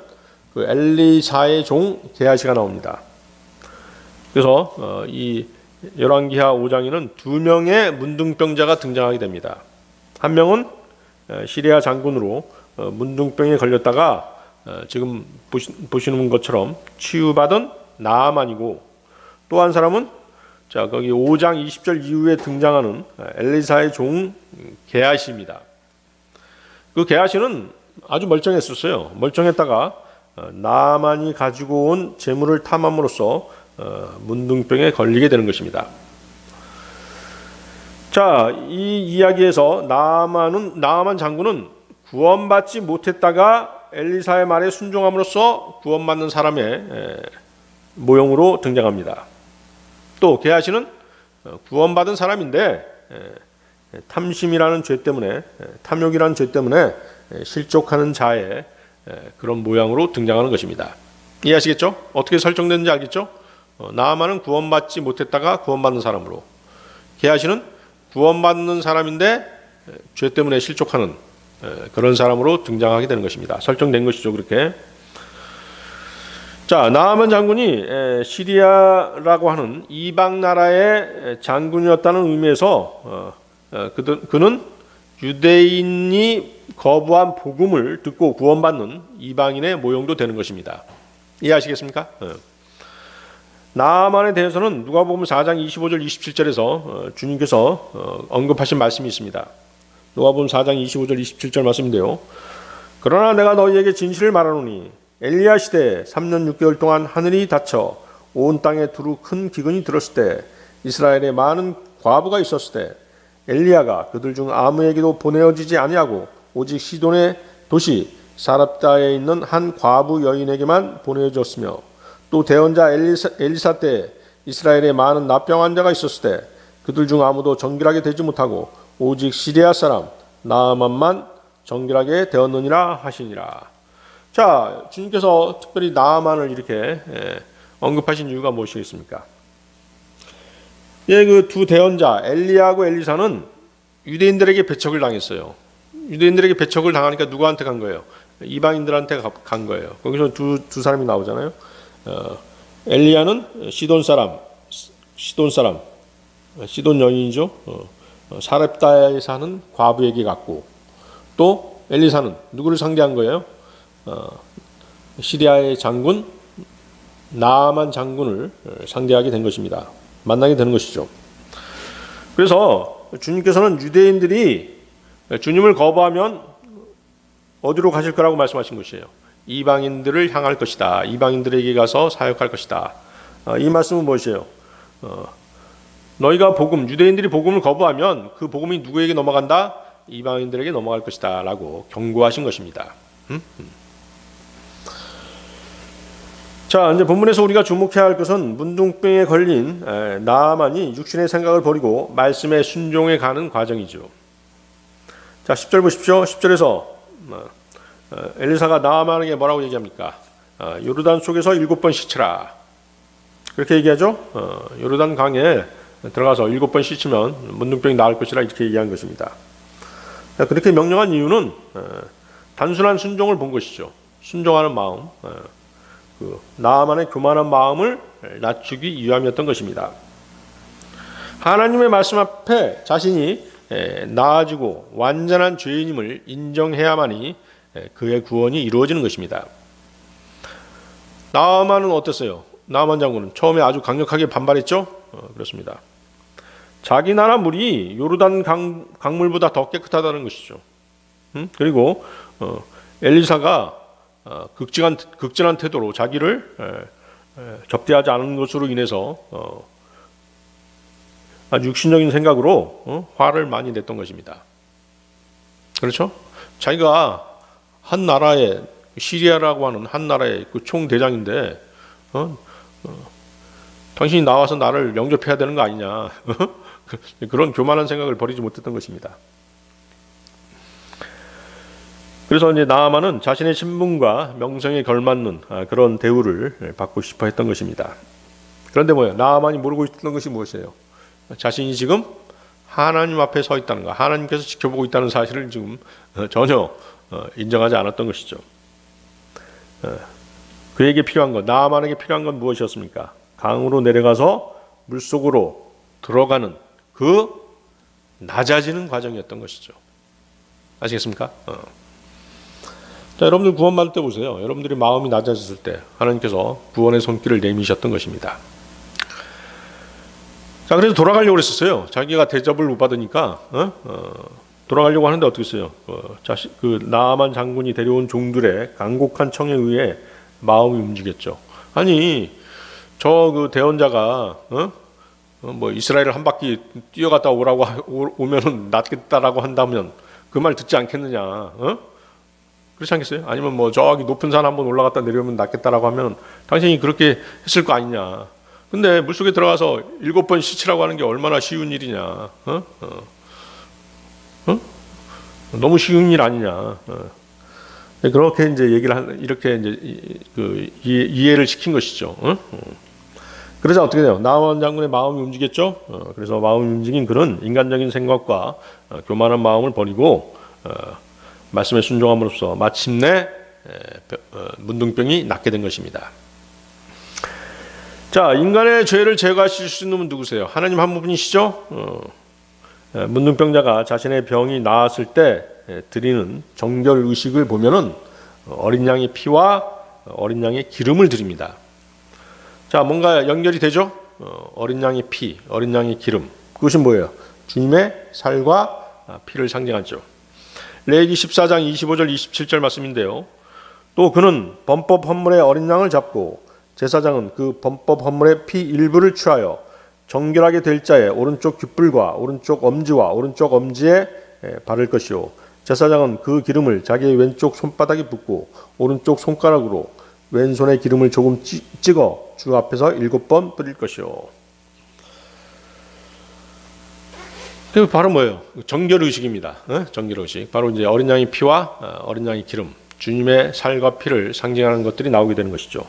그 엘리사의 종 게하시가 나옵니다. 그래서 이 열왕기하 5장에는 두 명의 문둥병자가 등장하게 됩니다. 한 명은 시리아 장군으로 문둥병에 걸렸다가 지금 보시는 것처럼 치유받은 나아만이고, 또 한 사람은 자 거기 5장 20절 이후에 등장하는 엘리사의 종 게하시입니다. 그 게하시는 아주 멀쩡했었어요. 멀쩡했다가 나아만이 가지고 온 재물을 탐함으로써 문둥병에 걸리게 되는 것입니다. 자, 이 이야기에서 나아만 장군은 구원받지 못했다가 엘리사의 말에 순종함으로써 구원받는 사람의 모형으로 등장합니다. 또 게하시는 구원받은 사람인데 탐심이라는 죄 때문에, 탐욕이라는 죄 때문에 실족하는 자의 그런 모양으로 등장하는 것입니다. 이해하시겠죠? 어떻게 설정되는지 알겠죠? 나아만은 구원받지 못했다가 구원받는 사람으로, 게하시는 구원받는 사람인데 죄 때문에 실족하는 그런 사람으로 등장하게 되는 것입니다. 설정된 것이죠, 그렇게. 자, 나아만 장군이 시리아라고 하는 이방 나라의 장군이었다는 의미에서 그는 유대인이 거부한 복음을 듣고 구원받는 이방인의 모형도 되는 것입니다. 이해하시겠습니까? 나아만에 대해서는 누가복음 4장 25절 27절에서 주님께서 언급하신 말씀이 있습니다. 누가복음 4장 25절 27절 말씀인데요. 그러나 내가 너희에게 진실을 말하노니 엘리야 시대에 3년 6개월 동안 하늘이 닫혀 온 땅에 두루 큰 기근이 들었을 때 이스라엘에 많은 과부가 있었을 때 엘리야가 그들 중 아무에게도 보내어지지 아니하고 오직 시돈의 도시 사렙다에 있는 한 과부 여인에게만 보내어졌으며, 또 대언자 엘리사 때 이스라엘에 많은 납병 환자가 있었을 때 그들 중 아무도 정결하게 되지 못하고 오직 시리아 사람 나아만만 정결하게 되었느니라 하시니라. 자, 주님께서 특별히 나아만을 이렇게 언급하신 이유가 무엇이겠습니까? 그 두 대언자 엘리야하고 엘리사는 유대인들에게 배척을 당했어요. 유대인들에게 배척을 당하니까 누구한테 간 거예요? 이방인들한테 간 거예요. 거기서 두 사람이 나오잖아요. 엘리야는 시돈 여인이죠. 사렙다에 사는 과부에게 갔고, 또 엘리사는 누구를 상대한 거예요? 시리아의 장군 나아만 장군을 상대하게 된 것입니다. 만나게 되는 것이죠. 그래서 주님께서는 유대인들이 주님을 거부하면 어디로 가실 거라고 말씀하신 것이에요. 이방인들을 향할 것이다. 이방인들에게 가서 사역할 것이다. 이 말씀은 무엇이에요? 너희가 유대인들이 복음을 거부하면 그 복음이 누구에게 넘어간다? 이방인들에게 넘어갈 것이다 라고 경고하신 것입니다. 자, 이제 본문에서 우리가 주목해야 할 것은 문둥병에 걸린 나아만이 육신의 생각을 버리고 말씀에 순종해 가는 과정이죠. 자, 10절 보십시오. 10절에서 엘리사가 나아만에게 뭐라고 얘기합니까? 요르단 속에서 7번 씻으라. 그렇게 얘기하죠. 요르단 강에 들어가서 7번 씻으면 문둥병이 나을 것이라 이렇게 얘기한 것입니다. 그렇게 명령한 이유는 단순한 순종을 본 것이죠. 순종하는 마음, 나아만의 교만한 마음을 낮추기 위함이었던 것입니다. 하나님의 말씀 앞에 자신이 나아지고 완전한 죄인임을 인정해야만이 그의 구원이 이루어지는 것입니다. 나아만은 어땠어요? 나아만 장군은 처음에 아주 강력하게 반발했죠? 그렇습니다. 자기 나라 물이 요르단 강물보다 더 깨끗하다는 것이죠. 그리고 엘리사가 극진한 태도로 자기를 접대하지 않은 것으로 인해서 아주 육신적인 생각으로 화를 많이 냈던 것입니다. 그렇죠? 자기가 한 나라의 시리아라고 하는 한 나라의 그 총대장인데 당신이 나와서 나를 영접해야 되는 거 아니냐. 그런 교만한 생각을 버리지 못했던 것입니다. 그래서 이제 나아만은 자신의 신분과 명성에 걸맞는 그런 대우를 받고 싶어 했던 것입니다. 그런데 뭐예요? 나아만이 모르고 있던 것이 무엇이에요? 자신이 지금 하나님 앞에 서 있다는 것, 하나님께서 지켜보고 있다는 사실을 지금 전혀 인정하지 않았던 것이죠. 그에게 필요한 것, 나아만에게 필요한 건 무엇이었습니까? 강으로 내려가서 물속으로 들어가는 그 낮아지는 과정이었던 것이죠. 아시겠습니까? 자, 여러분들 구원받을 때 보세요. 여러분들이 마음이 낮아졌을 때 하나님께서 구원의 손길을 내미셨던 것입니다. 자, 그래서 돌아가려고 그랬었어요. 자기가 대접을 못 받으니까 돌아가려고 하는데 어떻게 했어요? 그 나아만 장군이 데려온 종들의 간곡한 청에 의해 마음이 움직였죠. 아니, 저 그 대언자가 뭐 이스라엘을 한 바퀴 뛰어갔다 오면은 낫겠다라고 한다면 그 말 듣지 않겠느냐? 그렇지 않겠어요? 아니면 뭐 저기 높은 산 한번 올라갔다 내려오면 낫겠다라고 하면 당신이 그렇게 했을 거 아니냐? 근데 물속에 들어가서 7번 씻으라고 하는 게 얼마나 쉬운 일이냐? 너무 쉬운 일 아니냐? 그렇게 이제 이렇게 이제 이해를 시킨 것이죠. 그러자 어떻게 돼요? 나아만 장군의 마음이 움직였죠. 그래서 마음이 움직인 그는 인간적인 생각과 교만한 마음을 버리고 말씀에 순종함으로써 마침내 문둥병이 낫게 된 것입니다. 자, 인간의 죄를 제거하실 수 있는 분은 누구세요? 하나님 한 분이시죠. 문둥병자가 자신의 병이 나았을 때 드리는 정결 의식을 보면은 어린 양의 피와 어린 양의 기름을 드립니다. 자, 뭔가 연결이 되죠? 어린 양의 피, 어린 양의 기름. 그것이 뭐예요? 주님의 살과 피를 상징하죠. 레위기 14장 25절 27절 말씀인데요. 또 그는 범법 헌물의 어린 양을 잡고 제사장은 그 범법 헌물의 피 일부를 취하여 정결하게 될 자의 오른쪽 귓불과 오른쪽 엄지와 오른쪽 엄지에 바를 것이요 제사장은 그 기름을 자기의 왼쪽 손바닥에 붓고 오른쪽 손가락으로 왼손에 기름을 조금 찍어 주 앞에서 7번 뿌릴 것이요. 그 바로 뭐예요? 정결 의식입니다. 정결 의식. 바로 이제 어린 양의 피와 어린 양의 기름, 주님의 살과 피를 상징하는 것들이 나오게 되는 것이죠.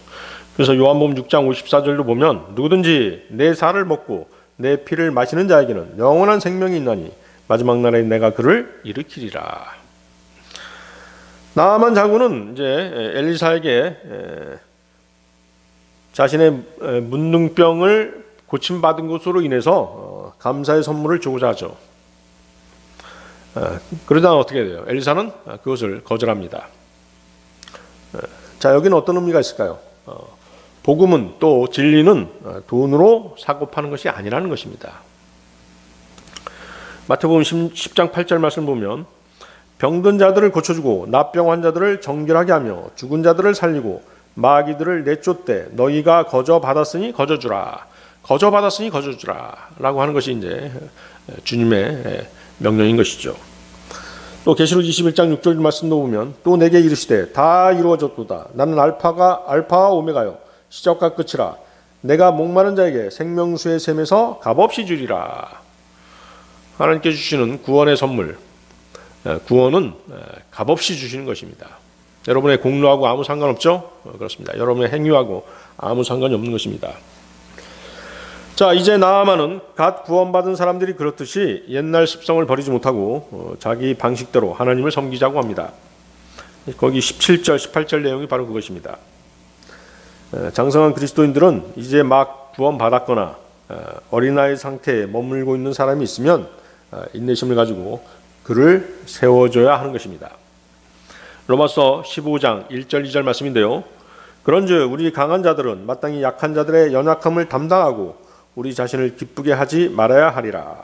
그래서 요한복음 6장 54절도 보면 누구든지 내 살을 먹고 내 피를 마시는 자에게는 영원한 생명이 있나니 마지막 날에 내가 그를 일으키리라. 나아만 장군은 이제 엘리사에게 자신의 문둥병을 고침받은 것으로 인해서 감사의 선물을 주고자 하죠. 그러다 어떻게 돼요? 엘리사는 그것을 거절합니다. 자, 여기는 어떤 의미가 있을까요? 복음은 또 진리는 돈으로 사고 파는 것이 아니라는 것입니다. 마태복음 10장 8절 말씀 보면 병든 자들을 고쳐주고 납병 환자들을 정결하게 하며 죽은 자들을 살리고 마귀들을 내쫓되 너희가 거저 받았으니 거저 주라. 거저 받았으니 거저 주라. 라고 하는 것이 이제 주님의 명령인 것이죠. 또 계시록 21장 6절 말씀도 보면 또 내게 이르시되 다 이루어졌도다. 나는 알파와 오메가요 시작과 끝이라. 내가 목마른 자에게 생명수의 샘에서 값없이 주리라. 하나님께 주시는 구원의 선물, 구원은 값없이 주시는 것입니다. 여러분의 공로하고 아무 상관없죠? 그렇습니다. 여러분의 행위하고 아무 상관이 없는 것입니다. 자, 이제 나아만은 갓 구원받은 사람들이 그렇듯이 옛날 습성을 버리지 못하고 자기 방식대로 하나님을 섬기자고 합니다. 거기 17절, 18절 내용이 바로 그것입니다. 장성한 그리스도인들은 이제 막 구원받았거나 어린아이 상태에 머물고 있는 사람이 있으면 인내심을 가지고 그를 세워줘야 하는 것입니다. 로마서 15장 1절 2절 말씀인데요. 그런즉 우리 강한 자들은 마땅히 약한 자들의 연약함을 담당하고 우리 자신을 기쁘게 하지 말아야 하리라.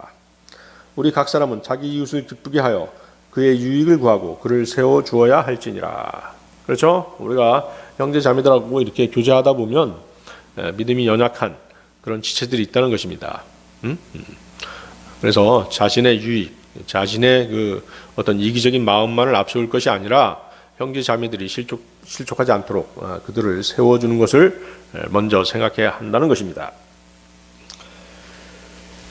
우리 각 사람은 자기 이웃을 기쁘게 하여 그의 유익을 구하고 그를 세워주어야 할지니라. 그렇죠? 우리가 형제 자매들하고 이렇게 교제하다 보면 믿음이 연약한 그런 지체들이 있다는 것입니다. 그래서 자신의 유익, 자신의 그 어떤 이기적인 마음만을 앞세울 것이 아니라 형제 자매들이 실족하지 않도록 그들을 세워주는 것을 먼저 생각해야 한다는 것입니다.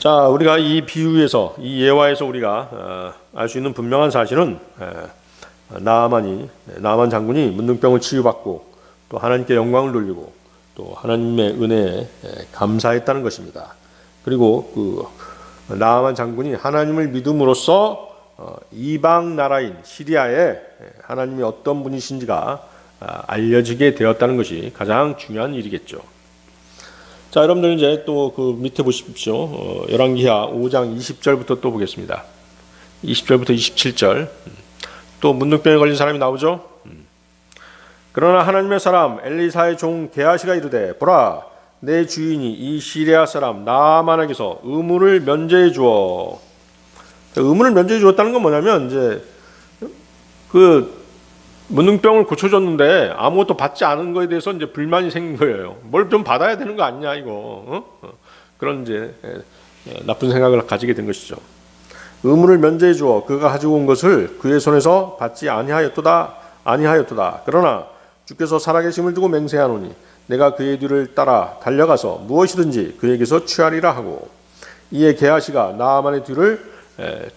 자, 우리가 이 비유에서, 이 예화에서 우리가 알 수 있는 분명한 사실은 나아만 장군이 문둥병을 치유받고 또 하나님께 영광을 돌리고 또 또 하나님의 은혜에 감사했다는 것입니다. 그리고 그 나아만 장군이 하나님을 믿음으로써 이방 나라인 시리아에 하나님이 어떤 분이신지가 알려지게 되었다는 것이 가장 중요한 일이겠죠. 자, 여러분들 이제 또 그 밑에 보십시오. 열왕기하 5장 20절부터 또 보겠습니다. 20절부터 27절. 또 문둥병에 걸린 사람이 나오죠. 그러나 하나님의 사람 엘리사의 종 게하시가 이르되 보라 내 주인이 이 시리아 사람 나아만에게서 의문을 면제해 주어. 의문을 면제해 주었다는 건 뭐냐면 이제 그 문둥병을 고쳐줬는데 아무것도 받지 않은 거에 대해서 이제 불만이 생긴 거예요. 뭘 좀 받아야 되는 거 아니냐 이거. 그런 이제 나쁜 생각을 가지게 된 것이죠. 의문을 면제해 주어 그가 가지고 온 것을 그의 손에서 받지 아니하였도다. 그러나 주께서 살아계심을 두고 맹세하노니 내가 그의 뒤를 따라 달려가서 무엇이든지 그에게서 취하리라 하고 이에 게하시가 나아만의 뒤를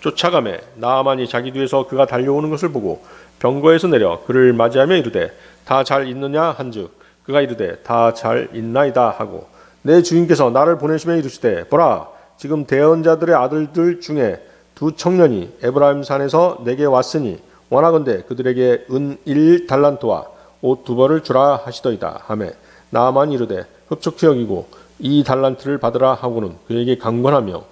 쫓아가매 나아만이 자기 뒤에서 그가 달려오는 것을 보고 병거에서 내려 그를 맞이하며 이르되 다 잘 있느냐 한즉 그가 이르되 다 잘 있나이다 하고 내 주인께서 나를 보내시며 이르시되 보라 지금 대언자들의 아들들 중에 두 청년이 에브라임 산에서 내게 왔으니 원하건대 그들에게 은 1달란트와 옷 2벌을 주라 하시더이다 하매 나아만이 이르되 흡족히 여기고 2달란트를 받으라 하고는 그에게 강권하며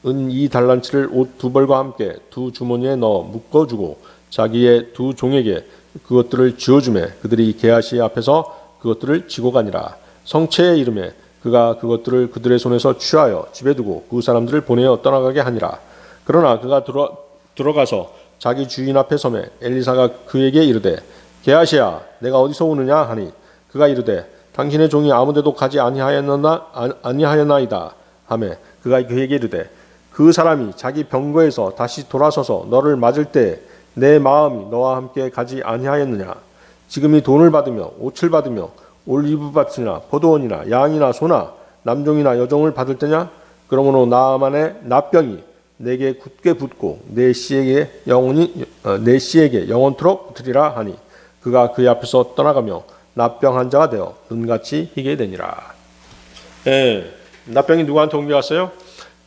은 2달란트를 옷 2벌과 함께 두 주머니에 넣어 묶어주고 자기의 두 종에게 그것들을 지어주매 그들이 게하시 앞에서 그것들을 지고 가니라. 성체의 이름에 그가 그것들을 그들의 손에서 취하여 집에 두고 그 사람들을 보내어 떠나가게 하니라. 그러나 그가 들어가서 자기 주인 앞에 서매 엘리사가 그에게 이르되 게하시야 내가 어디서 오느냐 하니 그가 이르되 당신의 종이 아무데도 가지 아니하였나이다 하매 그가 그에게 이르되 그 사람이 자기 병거에서 다시 돌아서서 너를 맞을 때 내 마음이 너와 함께 가지 아니하였느냐. 지금이 돈을 받으며 옷을 받으며 올리브밭이나 포도원이나 양이나 소나 남종이나 여종을 받을 때냐. 그러므로 나아만의 납병이 내게 굳게 붙고 내 씨에게 영원토록 붙으리라 하니 그가 그의 앞에서 떠나가며 납병 한 자가 되어 눈같이 희게 되니라. 납병이 누구한테 옮겨갔어요?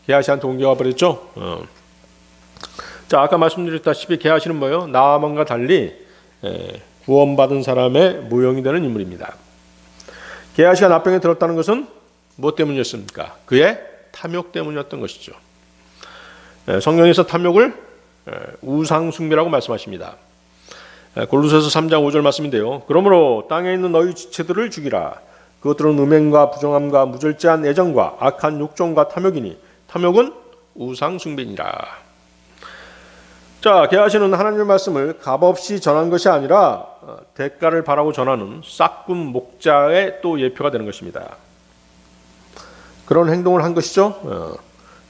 게하시한테 옮겨가 버렸죠. 자, 아까 말씀드렸다시피 게하시는 뭐예요? 나아만과 달리 구원받은 사람의 모형이 되는 인물입니다. 게하시가 납병에 들었다는 것은 무엇 때문이었습니까? 그의 탐욕 때문이었던 것이죠. 성경에서 탐욕을 우상숭배라고 말씀하십니다. 골로새서 3장 5절 말씀인데요. 그러므로 땅에 있는 너희 지체들을 죽이라. 그것들은 음행과 부정함과 무절제한 애정과 악한 욕정과 탐욕이니 탐욕은 우상숭배니라. 자, 게하시는 하나님의 말씀을 값없이 전한 것이 아니라 대가를 바라고 전하는 싹군 목자의 또 예표가 되는 것입니다. 그런 행동을 한 것이죠.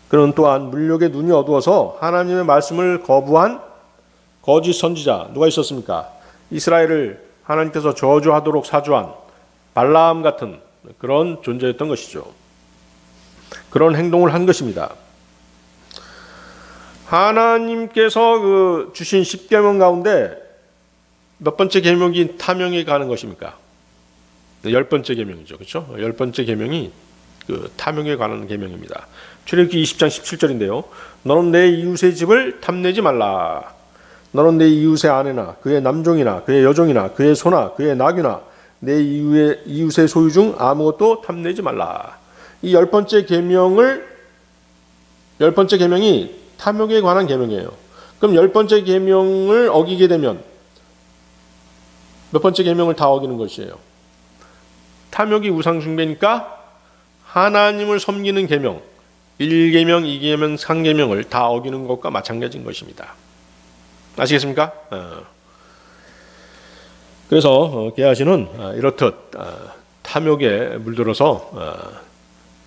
그는 또한 물욕의 눈이 어두워서 하나님의 말씀을 거부한 거짓 선지자 누가 있었습니까? 이스라엘을 하나님께서 저주하도록 사주한 발라암 같은 그런 존재였던 것이죠. 그런 행동을 한 것입니다. 하나님께서 주신 10계명 가운데 몇 번째 계명이 탐욕에 가는 것입니까? 10번째 계명이죠. 그렇죠? 10번째 계명이 탐욕에 관한 계명입니다. 출애굽기 20장 17절인데요. 너는 내 이웃의 집을 탐내지 말라. 너는 내 이웃의 아내나 그의 남종이나 그의 여종이나 그의 소나 그의 나귀나 내 이웃의 소유 중 아무것도 탐내지 말라. 이 10번째 계명이 탐욕에 관한 계명이에요. 그럼 10번째 계명을 어기게 되면 몇 번째 계명을 다 어기는 것이에요? 탐욕이 우상숭배니까 하나님을 섬기는 계명, 1계명, 2계명, 3계명을 다 어기는 것과 마찬가지인 것입니다. 아시겠습니까? 그래서 게하시는 이렇듯 탐욕에 물들어서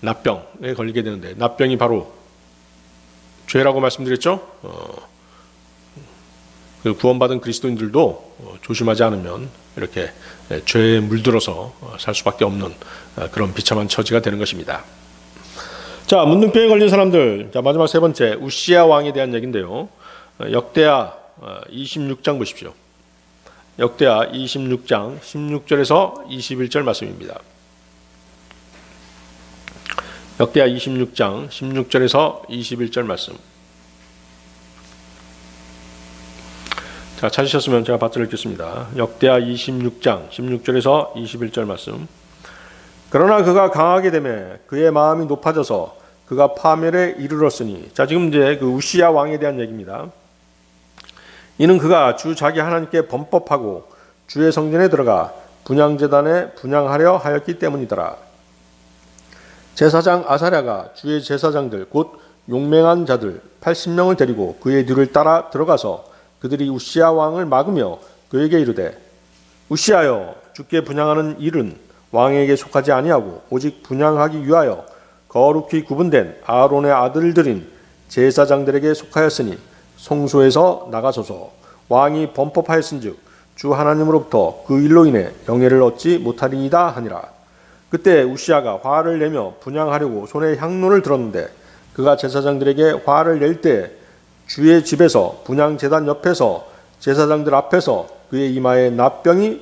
납병에 걸리게 되는데 납병이 바로 죄라고 말씀드렸죠. 그 구원받은 그리스도인들도 조심하지 않으면 이렇게 죄에 물들어서 살 수밖에 없는 그런 비참한 처지가 되는 것입니다. 자, 문둥병에 걸린 사람들. 자, 마지막 세 번째 우시야 왕에 대한 얘기인데요. 역대하 26장 보십시오. 역대하 26장 16절에서 21절 말씀입니다. 역대하 26장 16절에서 21절 말씀. 자, 찾으셨으면 제가 받들어 읽겠습니다. 역대하 26장 16절에서 21절 말씀. 그러나 그가 강하게 되매 그의 마음이 높아져서 그가 파멸에 이르렀으니, 자, 지금 이제 그 우시야 왕에 대한 얘기입니다. 이는 그가 주 자기 하나님께 범법하고 주의 성전에 들어가 분향제단에 분향하려 하였기 때문이더라. 제사장 아사랴가 주의 제사장들 곧 용맹한 자들 80명을 데리고 그의 뒤를 따라 들어가서 그들이 우시야 왕을 막으며 그에게 이르되, 우시야여, 주께 분향하는 일은 왕에게 속하지 아니하고 오직 분향하기 위하여 거룩히 구분된 아론의 아들들인 제사장들에게 속하였으니 성소에서 나가소서. 왕이 범법하였은즉 주 하나님으로부터 그 일로 인해 영예를 얻지 못하리이다 하니라. 그때 우시야가 화를 내며 분향하려고 손에 향로를 들었는데 그가 제사장들에게 화를 낼 때 주의 집에서 분향 제단 옆에서 제사장들 앞에서 그의 이마에 납병이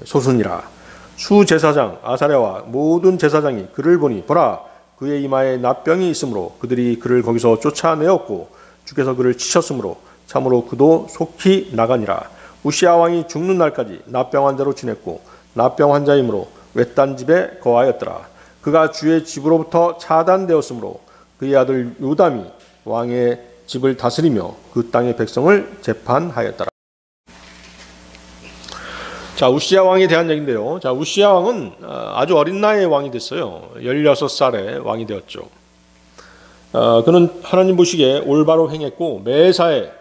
솟으니라. 수 제사장 아사랴와 모든 제사장이 그를 보니 보라, 그의 이마에 납병이 있으므로 그들이 그를 거기서 쫓아내었고 주께서 그를 치셨으므로 참으로 그도 속히 나가니라. 우시야 왕이 죽는 날까지 납병 환자로 지냈고 납병 환자이므로 외딴 집에 거하였더라. 그가 주의 집으로부터 차단되었으므로 그의 아들 요담이 왕의 집을 다스리며 그 땅의 백성을 재판하였더라. 자, 우시야 왕에 대한 얘기인데요. 자, 우시야 왕은 아주 어린 나이에 왕이 됐어요. 16살에 왕이 되었죠. 그는 하나님 보시기에 올바로 행했고 매사에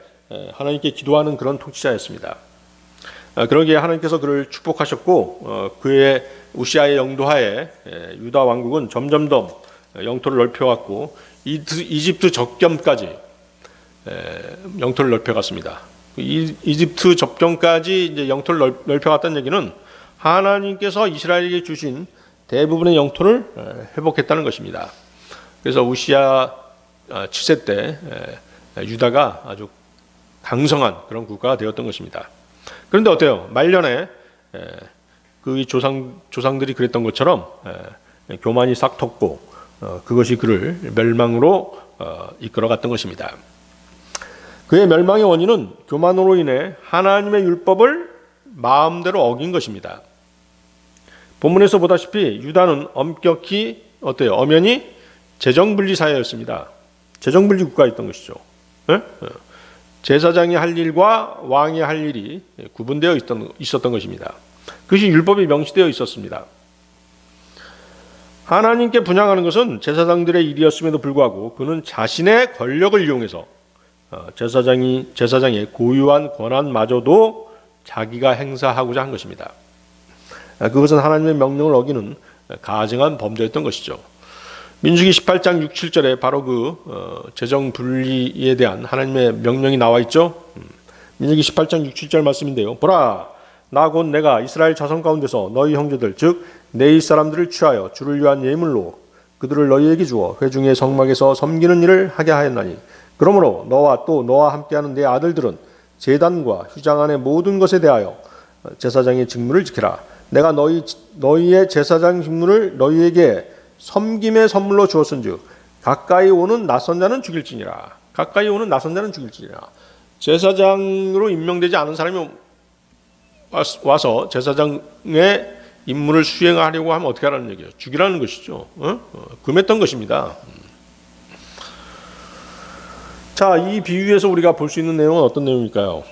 하나님께 기도하는 그런 통치자였습니다. 그러기에 하나님께서 그를 축복하셨고 그의 우시야의 영도하에 유다 왕국은 점점 더 영토를 넓혀갔고 이집트 접경까지 영토를 넓혀갔습니다. 이집트 접경까지 이제 영토를 넓혀갔다는 얘기는 하나님께서 이스라엘에게 주신 대부분의 영토를 회복했다는 것입니다. 그래서 우시야 7세 때 유다가 아주 강성한 그런 국가가 되었던 것입니다. 그런데 어때요? 말년에 그 조상들이 그랬던 것처럼 교만이 싹 텄고 그것이 그를 멸망으로 이끌어갔던 것입니다. 그의 멸망의 원인은 교만으로 인해 하나님의 율법을 마음대로 어긴 것입니다. 본문에서 보다시피 유다는 엄격히 어때요? 엄연히 재정분리 사회였습니다. 재정분리 국가였던 것이죠. 네? 제사장이 할 일과 왕이 할 일이 구분되어 있었던 것입니다. 그것이 율법에 명시되어 있었습니다. 하나님께 분향하는 것은 제사장들의 일이었음에도 불구하고 그는 자신의 권력을 이용해서 제사장의 고유한 권한마저도 자기가 행사하고자 한 것입니다. 그것은 하나님의 명령을 어기는 가증한 범죄였던 것이죠. 민수기 18장 6, 7절에 바로 그 재정 분리에 대한 하나님의 명령이 나와 있죠. 민수기 18장 6, 7절 말씀인데요. 보라, 나 곧 내가 이스라엘 자손 가운데서 너희 형제들 즉 내 사람들을 취하여 주를 위한 예물로 그들을 너희에게 주어 회중의 성막에서 섬기는 일을 하게 하였나니 그러므로 너와 또 너와 함께하는 내 아들들은 제단과 휘장 안의 모든 것에 대하여 제사장의 직무를 지키라. 내가 너희의 제사장 직무를 너희에게 섬김의 선물로 주었은즉 가까이 오는 낯선 자는 죽일지니라. 가까이 오는 낯선 자는 죽일지니라. 제사장으로 임명되지 않은 사람이 와서 제사장의 임무를 수행하려고 하면 어떻게 하라는 얘기예요? 죽이라는 것이죠. 금했던 것입니다. 자, 이 비유에서 우리가 볼 수 있는 내용은 어떤 내용일까요?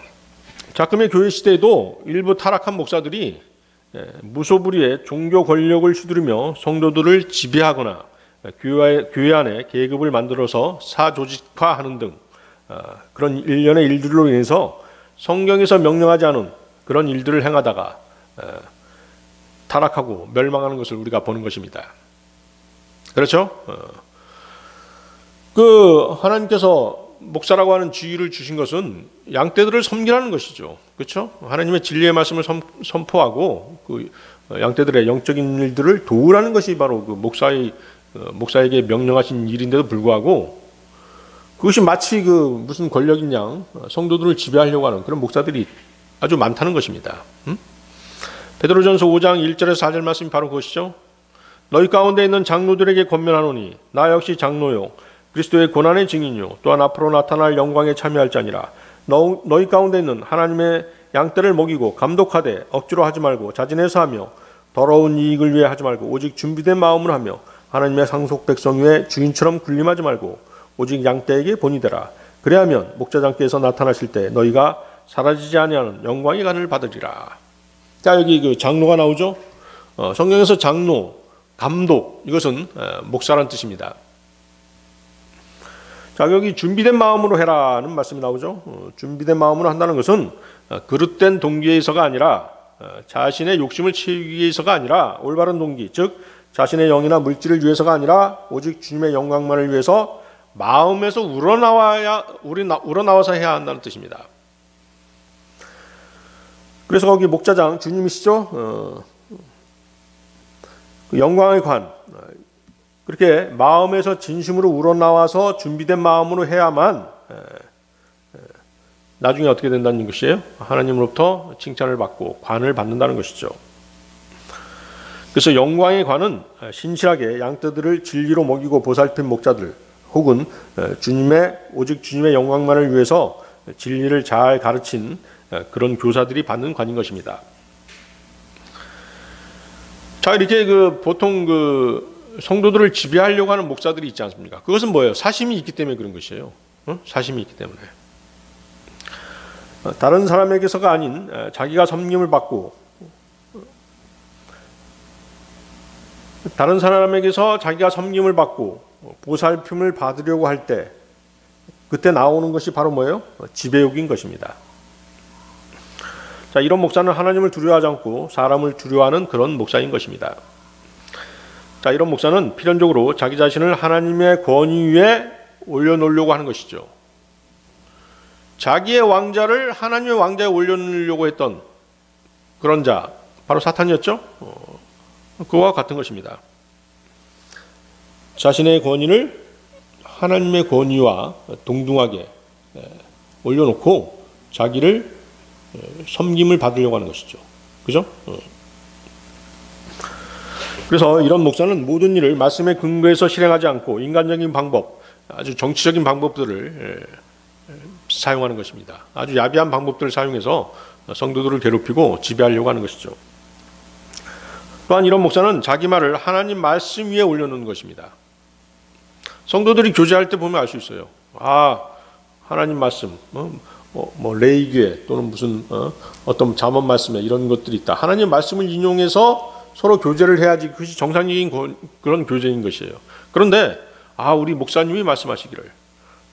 자금의 교회 시대에도 일부 타락한 목사들이 무소불위의 종교 권력을 휘두르며 성도들을 지배하거나 교회 안에 계급을 만들어서 사조직화하는 등 그런 일련의 일들로 인해서 성경에서 명령하지 않은 그런 일들을 행하다가 타락하고 멸망하는 것을 우리가 보는 것입니다. 그렇죠? 하나님께서 목사라고 하는 지위를 주신 것은 양떼들을 섬기라는 것이죠. 그렇죠? 하나님의 진리의 말씀을 선포하고 그 양떼들의 영적인 일들을 도우라는 것이 바로 그 목사에게 명령하신 일인데도 불구하고 그것이 마치 무슨 권력인 양 성도들을 지배하려고 하는 그런 목사들이 아주 많다는 것입니다. 베드로전서 5장 1절에서 4절 말씀이 바로 그것이죠. 너희 가운데 있는 장로들에게 권면하노니 나 역시 장로요 그리스도의 고난의 증인이요 또한 앞으로 나타날 영광에 참여할 자니라. 너희 가운데 있는 하나님의 양떼를 먹이고 감독하되 억지로 하지 말고 자진해서 하며 더러운 이익을 위해 하지 말고 오직 준비된 마음으로 하며 하나님의 상속 백성 위에 주인처럼 군림하지 말고 오직 양떼에게 본이 되라. 그래야면 목자장께서 나타나실 때 너희가 사라지지 아니하는 영광의 간을 받으리라. 자, 여기 그 장로가 나오죠. 성경에서 장로, 감독, 이것은 목사라는 뜻입니다. 자, 여기 준비된 마음으로 해라는 말씀이 나오죠. 준비된 마음으로 한다는 것은 그릇된 동기에서가 아니라 자신의 욕심을 채우기 위해서가 아니라 올바른 동기, 즉 자신의 영이나 물질을 위해서가 아니라 오직 주님의 영광만을 위해서 마음에서 우러나와서 해야 한다는 뜻입니다. 그래서 거기 목자장 주님이시죠. 그 영광의 관, 그렇게 마음에서 진심으로 우러나와서 준비된 마음으로 해야만 나중에 어떻게 된다는 것이에요? 하나님으로부터 칭찬을 받고 관을 받는다는 것이죠. 그래서 영광의 관은 신실하게 양떼들을 진리로 먹이고 보살핀 목자들 혹은 오직 주님의 영광만을 위해서 진리를 잘 가르친 그런 교사들이 받는 관인 것입니다. 자, 이렇게 보통 성도들을 지배하려고 하는 목사들이 있지 않습니까? 그것은 뭐예요? 사심이 있기 때문에 그런 것이에요. 사심이 있기 때문에. 다른 사람에게서가 아닌 자기가 섬김을 받고 다른 사람에게서 자기가 섬김을 받고 보살핌을 받으려고 할 때 그때 나오는 것이 바로 뭐예요? 지배욕인 것입니다. 자, 이런 목사는 하나님을 두려워하지 않고 사람을 두려워하는 그런 목사인 것입니다. 자, 이런 목사는 필연적으로 자기 자신을 하나님의 권위 위에 올려놓으려고 하는 것이죠. 자기의 왕자를 하나님의 왕자에 올려놓으려고 했던 그런 자, 바로 사탄이었죠. 그와 같은 것입니다. 자신의 권위를 하나님의 권위와 동등하게 올려놓고 자기를 섬김을 받으려고 하는 것이죠. 그죠? 그래서 이런 목사는 모든 일을 말씀의 근거에서 실행하지 않고 인간적인 방법, 아주 정치적인 방법들을 사용하는 것입니다. 아주 야비한 방법들을 사용해서 성도들을 괴롭히고 지배하려고 하는 것이죠. 또한 이런 목사는 자기 말을 하나님 말씀 위에 올려놓는 것입니다. 성도들이 교제할 때 보면 알 수 있어요. 하나님 말씀, 레위기에 또는 무슨 어떤 잠언 말씀에 이런 것들이 있다. 하나님 말씀을 인용해서 서로 교제를 해야지 그것이 정상적인 그런 교제인 것이에요. 그런데 우리 목사님이 말씀하시기를,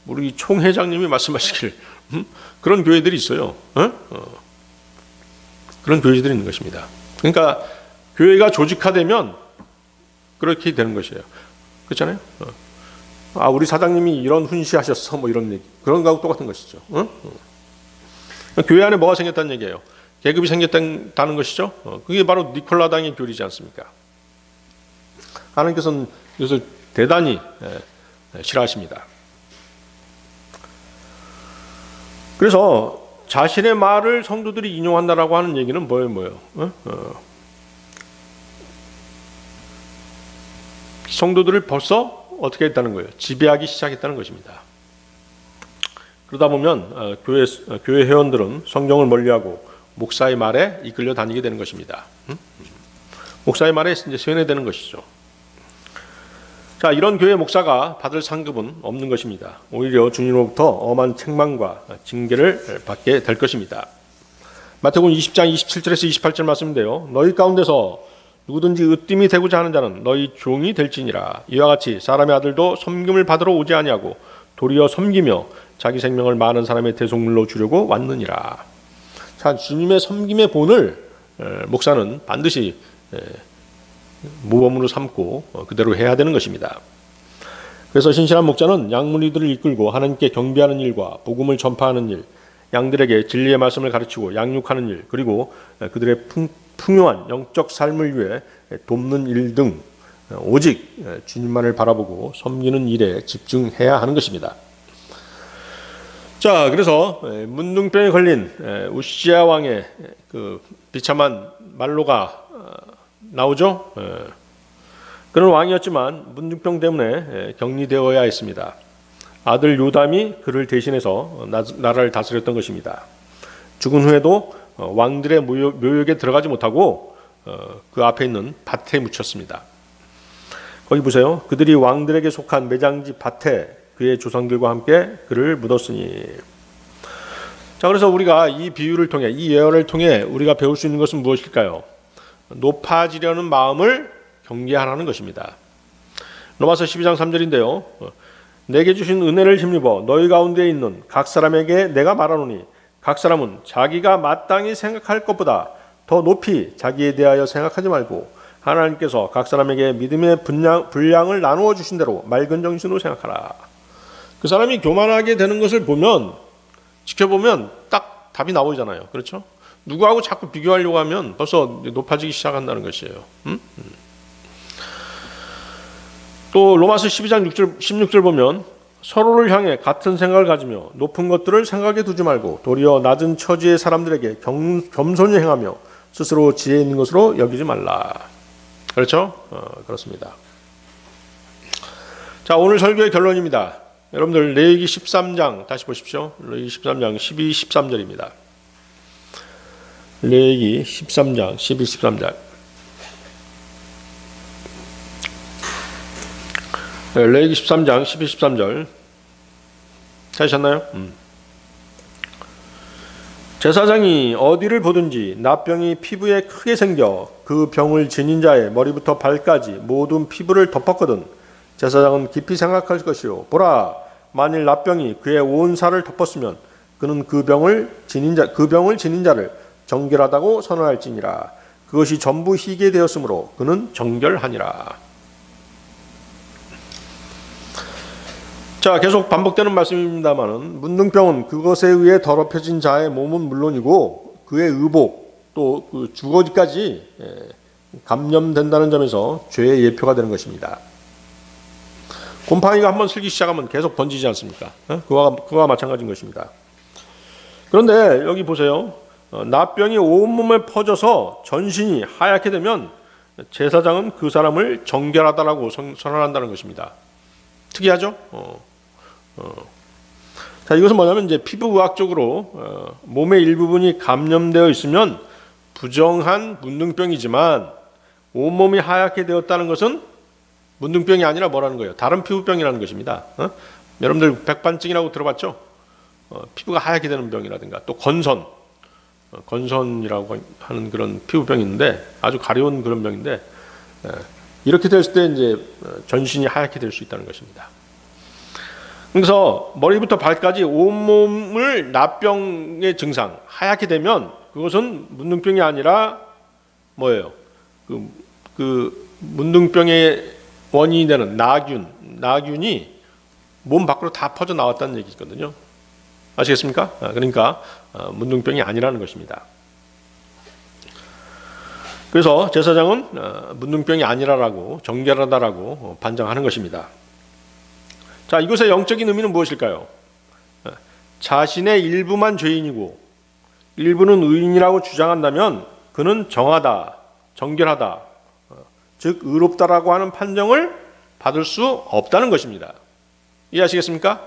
우리 총회장님이 말씀하시기를, 그런 교회들이 있어요. 그런 교회들이 있는 것입니다. 그러니까 교회가 조직화되면 그렇게 되는 것이에요. 그렇잖아요. 우리 사장님이 이런 훈시하셨어, 뭐 이런 얘기, 그런 거하고 똑같은 것이죠. 교회 안에 뭐가 생겼다는 얘기예요? 계급이 생겼다는 것이죠. 그게 바로 니콜라당의 교리지 않습니까? 하나님께서는 이것을 대단히 싫어하십니다. 그래서 자신의 말을 성도들이 인용한다라고 하는 얘기는 뭐예요? 성도들을 벌써 어떻게 했다는 거예요? 지배하기 시작했다는 것입니다. 그러다 보면 교회 회원들은 성경을 멀리하고 목사의 말에 이끌려 다니게 되는 것입니다. 목사의 말에 이제 세뇌되는 것이죠. 자, 이런 교회 목사가 받을 상급은 없는 것입니다. 오히려 주님으로부터 엄한 책망과 징계를 받게 될 것입니다. 마태복음 20장 27절에서 28절 말씀인데요. 너희 가운데서 누구든지 으뜸이 되고자 하는 자는 너희 종이 될지니라. 이와 같이 사람의 아들도 섬김을 받으러 오지 아니하고 도리어 섬기며 자기 생명을 많은 사람의 대속물로 주려고 왔느니라. 자, 주님의 섬김의 본을 목사는 반드시 모범으로 삼고 그대로 해야 되는 것입니다. 그래서 신실한 목자는 양무리들을 이끌고 하나님께 경배하는 일과 복음을 전파하는 일, 양들에게 진리의 말씀을 가르치고 양육하는 일, 그리고 그들의 풍요한 영적 삶을 위해 돕는 일 등 오직 주님만을 바라보고 섬기는 일에 집중해야 하는 것입니다. 자, 그래서 문둥병에 걸린 우시야 왕의 그 비참한 말로가 나오죠. 그는 왕이었지만 문둥병 때문에 격리되어야 했습니다. 아들 요담이 그를 대신해서 나라를 다스렸던 것입니다. 죽은 후에도 왕들의 묘역에 들어가지 못하고 그 앞에 있는 밭에 묻혔습니다. 거기 보세요. 그들이 왕들에게 속한 매장지 밭에 그의 조상들과 함께 그를 묻었으니. 자, 그래서 우리가 이 비유를 통해, 이 예언을 통해 우리가 배울 수 있는 것은 무엇일까요? 높아지려는 마음을 경계하라는 것입니다. 로마서 12장 3절인데요. 내게 주신 은혜를 힘입어 너희 가운데 있는 각 사람에게 내가 말하노니 각 사람은 자기가 마땅히 생각할 것보다 더 높이 자기에 대하여 생각하지 말고 하나님께서 각 사람에게 믿음의 분량을 나누어 주신 대로 맑은 정신으로 생각하라. 그 사람이 교만하게 되는 것을 보면, 지켜보면 딱 답이 나오잖아요. 그렇죠? 누구하고 자꾸 비교하려고 하면 벌써 높아지기 시작한다는 것이에요. 또 로마서 12장 16절 보면 서로를 향해 같은 생각을 가지며 높은 것들을 생각에 두지 말고 도리어 낮은 처지의 사람들에게 겸손히 행하며 스스로 지혜 있는 것으로 여기지 말라. 그렇죠? 그렇습니다. 자, 오늘 설교의 결론입니다. 여러분들 레위기 13장 다시 보십시오. 레위기 13장 12, 13절입니다. 레위기 13장 12, 13절. 레위기 13장 12, 13절 찾으셨나요? 제사장이 어디를 보든지 납병이 피부에 크게 생겨 그 병을 지닌 자의 머리부터 발까지 모든 피부를 덮었거든 제사장은 깊이 생각할 것이요 보라 만일 납병이 그의 온 살을 덮었으면 그는 그 병을 지닌 자를 정결하다고 선언할지니라. 그것이 전부 희게 되었으므로 그는 정결하니라. 자, 계속 반복되는 말씀입니다만은 문둥병은 그것에 의해 더럽혀진 자의 몸은 물론이고 그의 의복 또 그 주거지까지 감염된다는 점에서 죄의 예표가 되는 것입니다. 곰팡이가 한번 슬기 시작하면 계속 번지지 않습니까? 그와 마찬가지인 것입니다. 그런데 여기 보세요. 납병이 온몸에 퍼져서 전신이 하얗게 되면 제사장은 그 사람을 정결하다라고 선언한다는 것입니다. 특이하죠? 자, 이것은 뭐냐면 이제 피부의학적으로 몸의 일부분이 감염되어 있으면 부정한 문둥병이지만 온몸이 하얗게 되었다는 것은 문둥병이 아니라 뭐라는 거예요? 다른 피부병이라는 것입니다. 여러분들 백반증이라고 들어봤죠? 피부가 하얗게 되는 병이라든가 또 건선이라고 하는 그런 피부병이 있는데 아주 가려운 그런 병인데 이렇게 됐을 때 이제 전신이 하얗게 될 수 있다는 것입니다. 그래서 머리부터 발까지 온몸을 납병의 증상 하얗게 되면 그것은 문둥병이 아니라 뭐예요? 그 문둥병의 원인이 되는 나균이 몸 밖으로 다 퍼져 나왔다는 얘기거든요. 아시겠습니까? 그러니까 문둥병이 아니라는 것입니다. 그래서 제사장은 문둥병이 아니라라고 정결하다라고 판정하는 것입니다. 자, 이것의 영적인 의미는 무엇일까요? 자신의 일부만 죄인이고 일부는 의인이라고 주장한다면 그는 정하다, 정결하다, 즉 의롭다라고 하는 판정을 받을 수 없다는 것입니다. 이해하시겠습니까?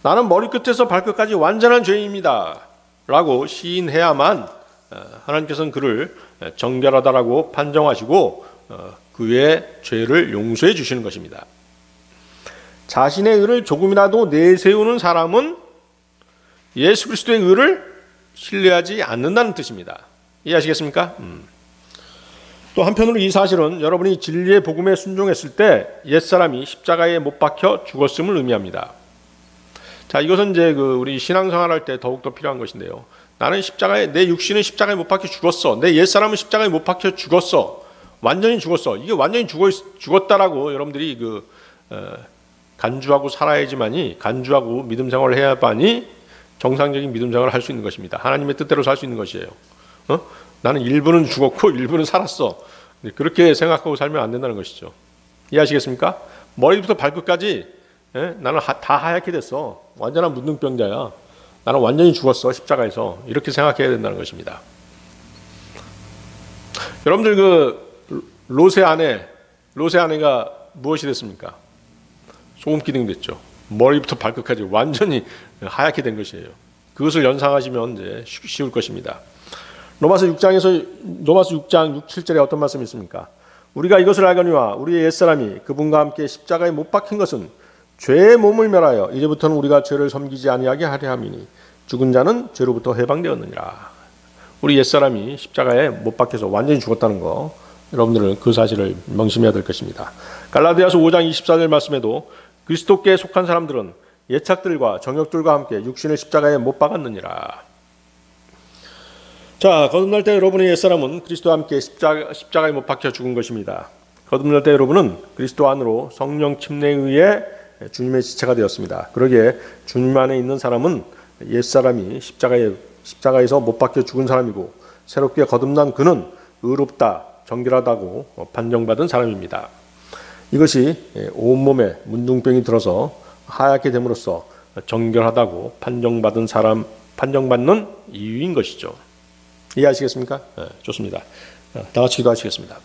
나는 머리끝에서 발끝까지 완전한 죄인입니다 라고 시인해야만 하나님께서는 그를 정결하다라고 판정하시고 그의 죄를 용서해 주시는 것입니다. 자신의 의를 조금이라도 내세우는 사람은 예수 그리스도의 의를 신뢰하지 않는다는 뜻입니다. 이해하시겠습니까? 또 한편으로 이 사실은 여러분이 진리의 복음에 순종했을 때 옛사람이 십자가에 못 박혀 죽었음을 의미합니다. 자, 이것은 이제 우리 신앙생활 할 때 더욱더 필요한 것인데요. 나는 내 육신은 십자가에 못 박혀 죽었어. 내 옛사람은 십자가에 못 박혀 죽었어. 완전히 죽었어. 이게 완전히 죽었다라고 여러분들이 간주하고 살아야지만이 간주하고 믿음 생활을 해야만이 정상적인 믿음 생활을 할 수 있는 것입니다. 하나님의 뜻대로 살 수 있는 것이에요. 나는 일부는 죽었고 일부는 살았어. 그렇게 생각하고 살면 안 된다는 것이죠. 이해하시겠습니까? 머리부터 발끝까지 나는 다 하얗게 됐어. 완전한 문둥병자야. 나는 완전히 죽었어. 십자가에서. 이렇게 생각해야 된다는 것입니다. 여러분들 롯의 아내 롯의 아내가 무엇이 됐습니까? 소금 기둥 됐죠. 머리부터 발끝까지 완전히 하얗게 된 것이에요. 그것을 연상하시면 이제 쉬울 것입니다. 로마서 6장 6, 7절에 어떤 말씀이 있습니까? 우리가 이것을 알거니와 우리의 옛사람이 그분과 함께 십자가에 못 박힌 것은 죄의 몸을 멸하여 이제부터는 우리가 죄를 섬기지 아니하게 하려 함이니 죽은 자는 죄로부터 해방되었느니라. 우리 옛사람이 십자가에 못 박혀서 완전히 죽었다는 거, 여러분들은 그 사실을 명심해야 될 것입니다. 갈라디아서 5장 24절 말씀에도 그리스도께 속한 사람들은 예착들과 정욕들과 함께 육신을 십자가에 못 박았느니라. 자, 거듭날 때 여러분의 옛사람은 그리스도와 함께 십자가에 못 박혀 죽은 것입니다. 거듭날 때 여러분은 그리스도 안으로 성령 침례에 의해 주님의 지체가 되었습니다. 그러기에 주님 안에 있는 사람은 옛사람이 십자가에서 못 박혀 죽은 사람이고, 새롭게 거듭난 그는 의롭다, 정결하다고 판정받은 사람입니다. 이것이 온몸에 문둥병이 들어서 하얗게 됨으로써 정결하다고 판정받는 이유인 것이죠. 이해하시겠습니까? 네, 좋습니다. 다 같이 기도하시겠습니다.